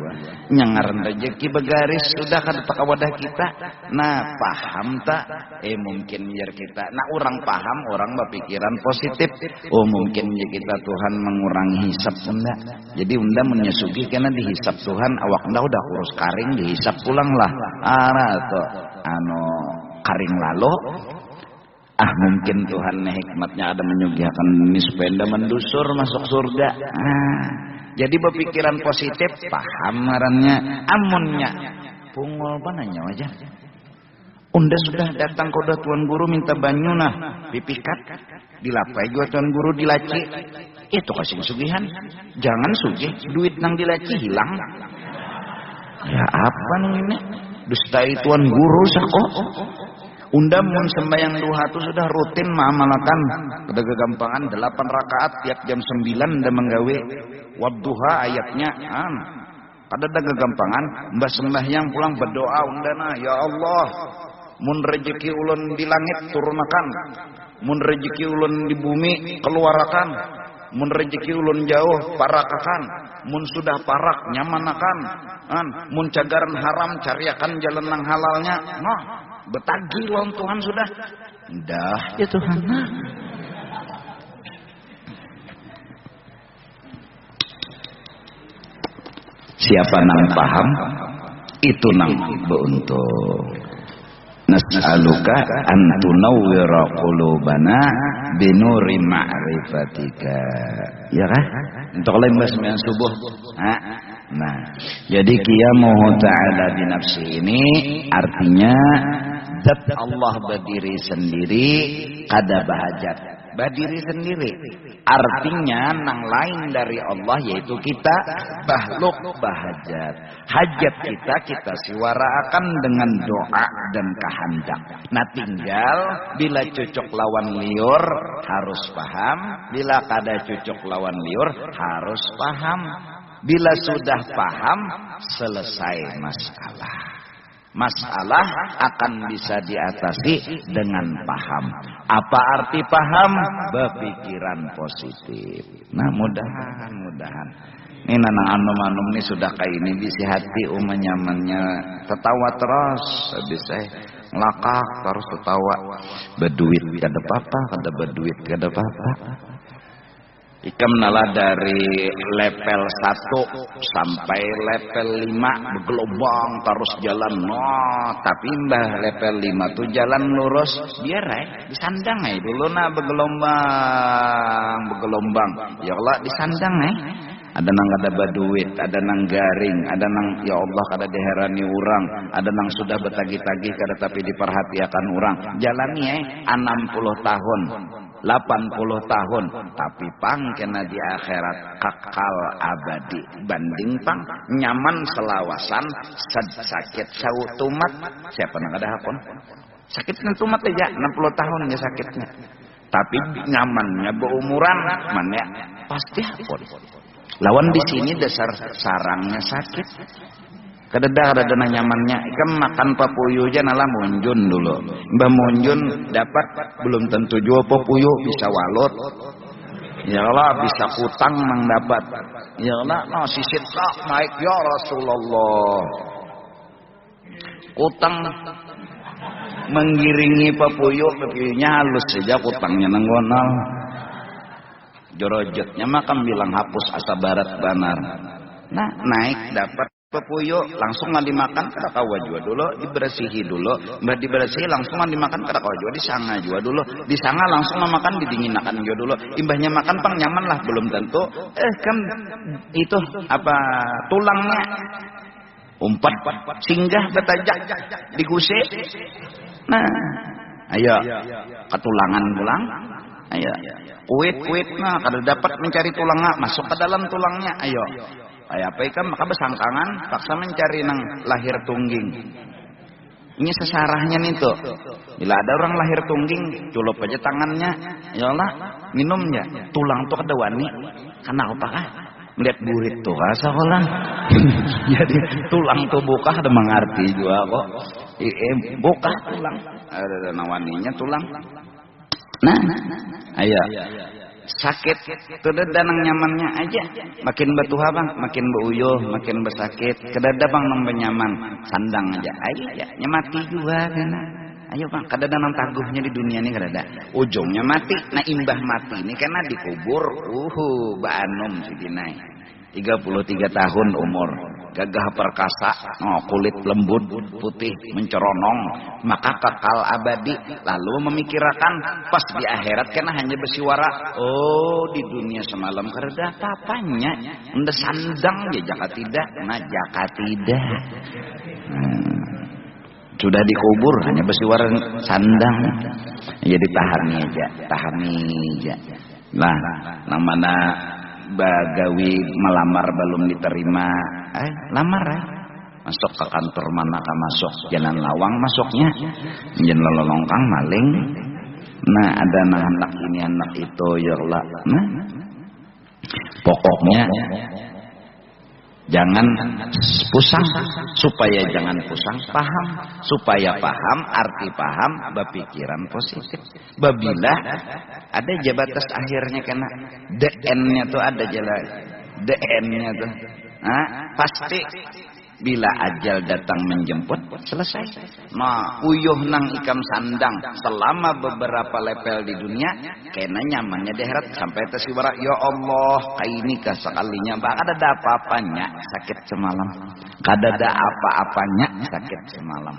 Nyangaran rezeki begaris, sudah kada tak wadah kita. Nah, paham tak? Mungkin biar kita. Nah, orang paham, orang berpikiran positif. Oh, mungkin ya kita Tuhan mengurangi hisap unda. Jadi unda menyusugi karena dihisap Tuhan, awak unda udah kurus karing, dihisap pulang lah. Atau karing lalu. Mungkin Tuhan hikmatnya ada menyugihakan ini supaya anda mendusur masuk surga. Jadi berpikiran positif, paham ngarannya. Amunnya pungul pananya aja. Unda sudah datang ke tuan guru minta banyu nah, pipikat dilapai juga tuan guru dilaci. Itu kasih sugihan. Jangan sugih, duit nang dilaci hilang. Ya apa nih ini? Dustai tuan guru sako. Unda mun sembahyang duha itu sudah rutin ma'amalakan. Kada kegampangan 8 rakaat tiap jam 9 unda menggawe. Wadduha ayatnya. Kada ada kegampangan. Mbah sembahyang pulang berdoa unda nah. Ya Allah. Mun rezeki ulun di langit turunakan. Mun rezeki ulun di bumi keluarakan. Mun rezeki ulun jauh parakakan. Mun sudah parak nyamanakan. Mun cagaran haram cariakan jalan nang halalnya. Nah. Betagi lawan Tuhan sudah. Dah ya Tuhan. Siapa nang paham itu nang beruntung. Nas'aluka an tunawwira qulubana binuri ma'rifatika. Ya kan? Untuk lain sembahyang subuh. Nah, jadi qiyamuhu ta'ala binafsi ini artinya zat Allah berdiri sendiri kada bahajat. Berdiri sendiri artinya nang lain dari Allah yaitu kita bahluk bahajat. Hajat kita siwaraakan dengan doa dan kehendak. Nah tinggal bila cocok lawan liur harus paham, bila kada cocok lawan liur harus paham. Bila sudah paham selesai masalah. Masalah akan bisa diatasi dengan paham. Apa arti paham? Berpikiran positif. Nah mudahan. Ini nanang anum ini sudah kayak ini bisi hati nyamannya tertawa terus. Habis saya ngelakak terus tertawa. Berduit kada apa-apa, kada berduit kada apa-apa. Ikam nala dari level 1 sampai level 5 bergelombang terus jalan. Tapi mbah level 5 tuh jalan lurus biar disandang dulu nah bergelombang. Ya Allah disandang Ada nang kada berduit, ada nang garing, ada nang ya Allah kada diherani orang, ada nang sudah bertagi-tagi kada tapi diperhatikan orang. Jalani 60 tahun. 80 tahun tapi pang kena di akhirat kekal abadi banding pang nyaman selawasan sakit sautumat siapa nang ada hapon sakit tumat aja 60 tahun ya sakitnya tapi nyamannya berumuran mana pasti hapon lawan di sini dasar sarangnya sakit kadada nyamannya ikan makan papuyu aja nala munjun dulu mbah munjun dapat belum tentu juga papuyu bisa walot ya Allah bisa kutang nang dapat ya Allah sisit tak naik ya Rasulullah kutang menggiringi papuyunya halus saja kutangnya nang gonal jorojotnya makam bilang hapus asa barat banar nah naik dapat pepuyo langsung nggak dimakan kada kawa juga dulu dibersihi dulu mbak dibersihi langsung nggak dimakan kada kawa juga disanga juga dulu disanga langsung nggak makan didinginakan juga dulu imbahnya makan pang nyaman lah belum tentu kan itu apa tulangnya umpat singgah betajak digusik nah Ayo, ketulangan pulang. Ayo, kuit nah kada dapat mencari tulangnya, masuk ke dalam tulangnya. Ayo, apa ikan maka besangkangan paksa mencari nang lahir tungging. Ini sesarahnya nih tuh. Bila ada orang lahir tungging, culup aja tangannya, ya Allah, minumnya. Tulang tuh kada wani. Kenapa kah? Melihat burit tuh rasa orang. Jadi tulang tuh buka ada mengerti juga kok. Buka tulang. Ada nawaninya tulang. Nah, ayo. Sakit kedada nang nyamannya aja, makin batuha bang, makin beuyuh, makin bersakit, kedada bang nang benyaman, sandang aja, ayo ya, nyamati juga kena. Ayo bang, kadada nang taguhnya di dunia ini kadada, ujungnya mati, nah imbah mati ini kena dikubur, Baanum si Dinai, 33 tahun umur, gagah perkasa, kulit lembut, putih, menceronong, maka kekal abadi. Lalu memikirkan pas di akhirat kena hanya bersiwara, di dunia semalam kerja apa-apanya, anda sandang ya jaka tidak, nah jaka tidak. Sudah dikubur hanya bersiwara sandang, jadi tahani aja. Lah, nang mana bagawi melamar belum diterima, lamar masuk ke kantor mana masuk, jalan lawang masuknya, jalan lolongkang maling. Nah ada anak ini anak itu ya Allah. Nah pokoknya jangan pusang, supaya jangan pusang, paham, supaya paham, arti paham, berpikiran positif. Babila ada jabatas akhirnya kena DN-nya tuh ada jalan DN-nya tuh, pasti bila ajal datang menjemput selesai. Nah, uyuh nang ikam sandang selama beberapa level di dunia, kena nyamannya di akhirat sampai tersiwara. Ya Allah, kaini kah sekalinya, bahkan ada apa-apanya sakit semalam, kadada apa-apanya sakit semalam.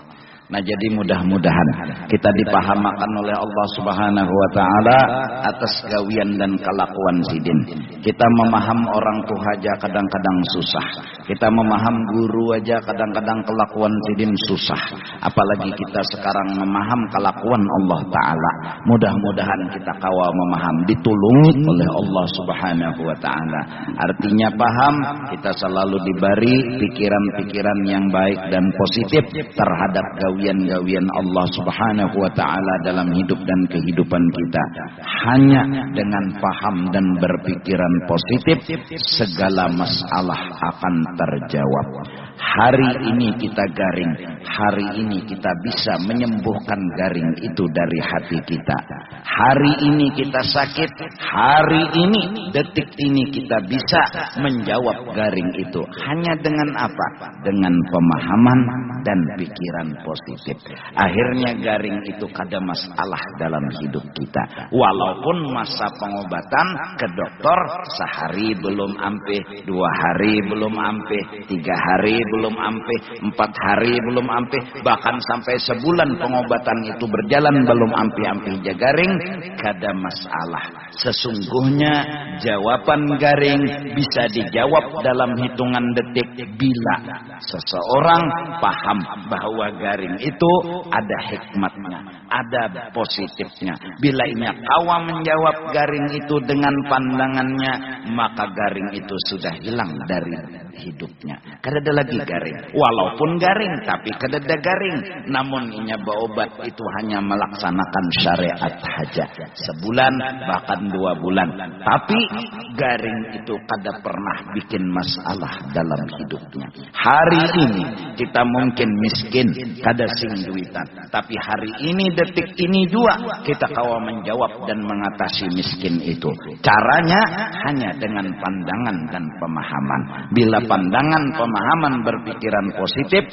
Nah jadi mudah-mudahan kita dipahamakan oleh Allah Subhanahu wa taala atas gawian dan kelakuan sidin. Kita memaham orang tua aja kadang-kadang susah. Kita memaham guru aja kadang-kadang kelakuan sidin susah. Apalagi kita sekarang memaham kelakuan Allah taala. Mudah-mudahan kita kawal memaham, ditulungi oleh Allah Subhanahu wa taala. Artinya paham, kita selalu diberi pikiran-pikiran yang baik dan positif terhadap gawian Allah Subhanahu wa taala dalam hidup dan kehidupan kita. Hanya dengan paham dan berpikiran positif, segala masalah akan terjawab. Hari ini kita garing, hari ini kita bisa menyembuhkan garing itu dari hati kita. Hari ini kita sakit, hari ini, detik ini kita bisa menjawab garing itu. Hanya dengan apa? Dengan pemahaman dan pikiran positif. Akhirnya garing itu kada masalah dalam hidup kita. Walaupun masa pengobatan ke dokter sehari belum ampe, 2 hari belum ampe, 3 hari belum ampe, 4 hari belum ampe, bahkan sampai sebulan pengobatan itu berjalan belum ampe-ampe garing, kada masalah. Sesungguhnya jawaban garing bisa dijawab dalam hitungan detik bila seseorang paham bahwa garing itu ada hikmatnya, ada positifnya. Bila ia kawa menjawab garing itu dengan pandangannya, maka garing itu sudah hilang dari hidupnya. Kada ada lagi garing. Walaupun garing, tapi kada ada garing. Namun inya berobat itu hanya melaksanakan syariat saja. Sebulan bahkan 2 bulan. Tapi garing itu kada pernah bikin masalah dalam hidupnya. Hari ini kita mungkin miskin, kada sing duitan. Tapi hari ini, detik ini juga kita kawa menjawab dan mengatasi miskin itu. Caranya hanya dengan pandangan dan pemahaman. Bila pandangan, pemahaman, berpikiran positif,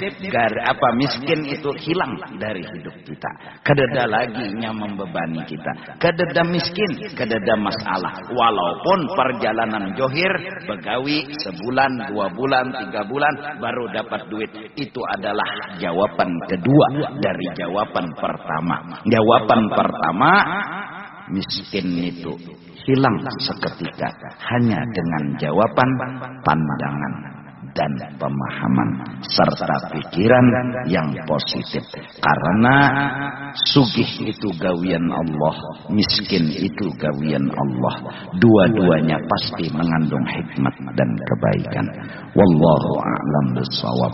miskin itu hilang dari hidup kita. Kadada lagi yang membebani kita. Kadada miskin, kadada masalah. Walaupun perjalanan johir, begawi sebulan, 2 bulan, 3 bulan baru dapat duit. Itu adalah jawaban kedua dari jawaban pertama. Jawaban pertama, miskin itu hilang seketika hanya dengan jawaban pandangan. dan pemahaman serta pikiran yang positif. Karena sugih itu gawian Allah, miskin itu gawian Allah. Dua-duanya pasti mengandung hikmat dan kebaikan. Wallahu a'lam bishawab.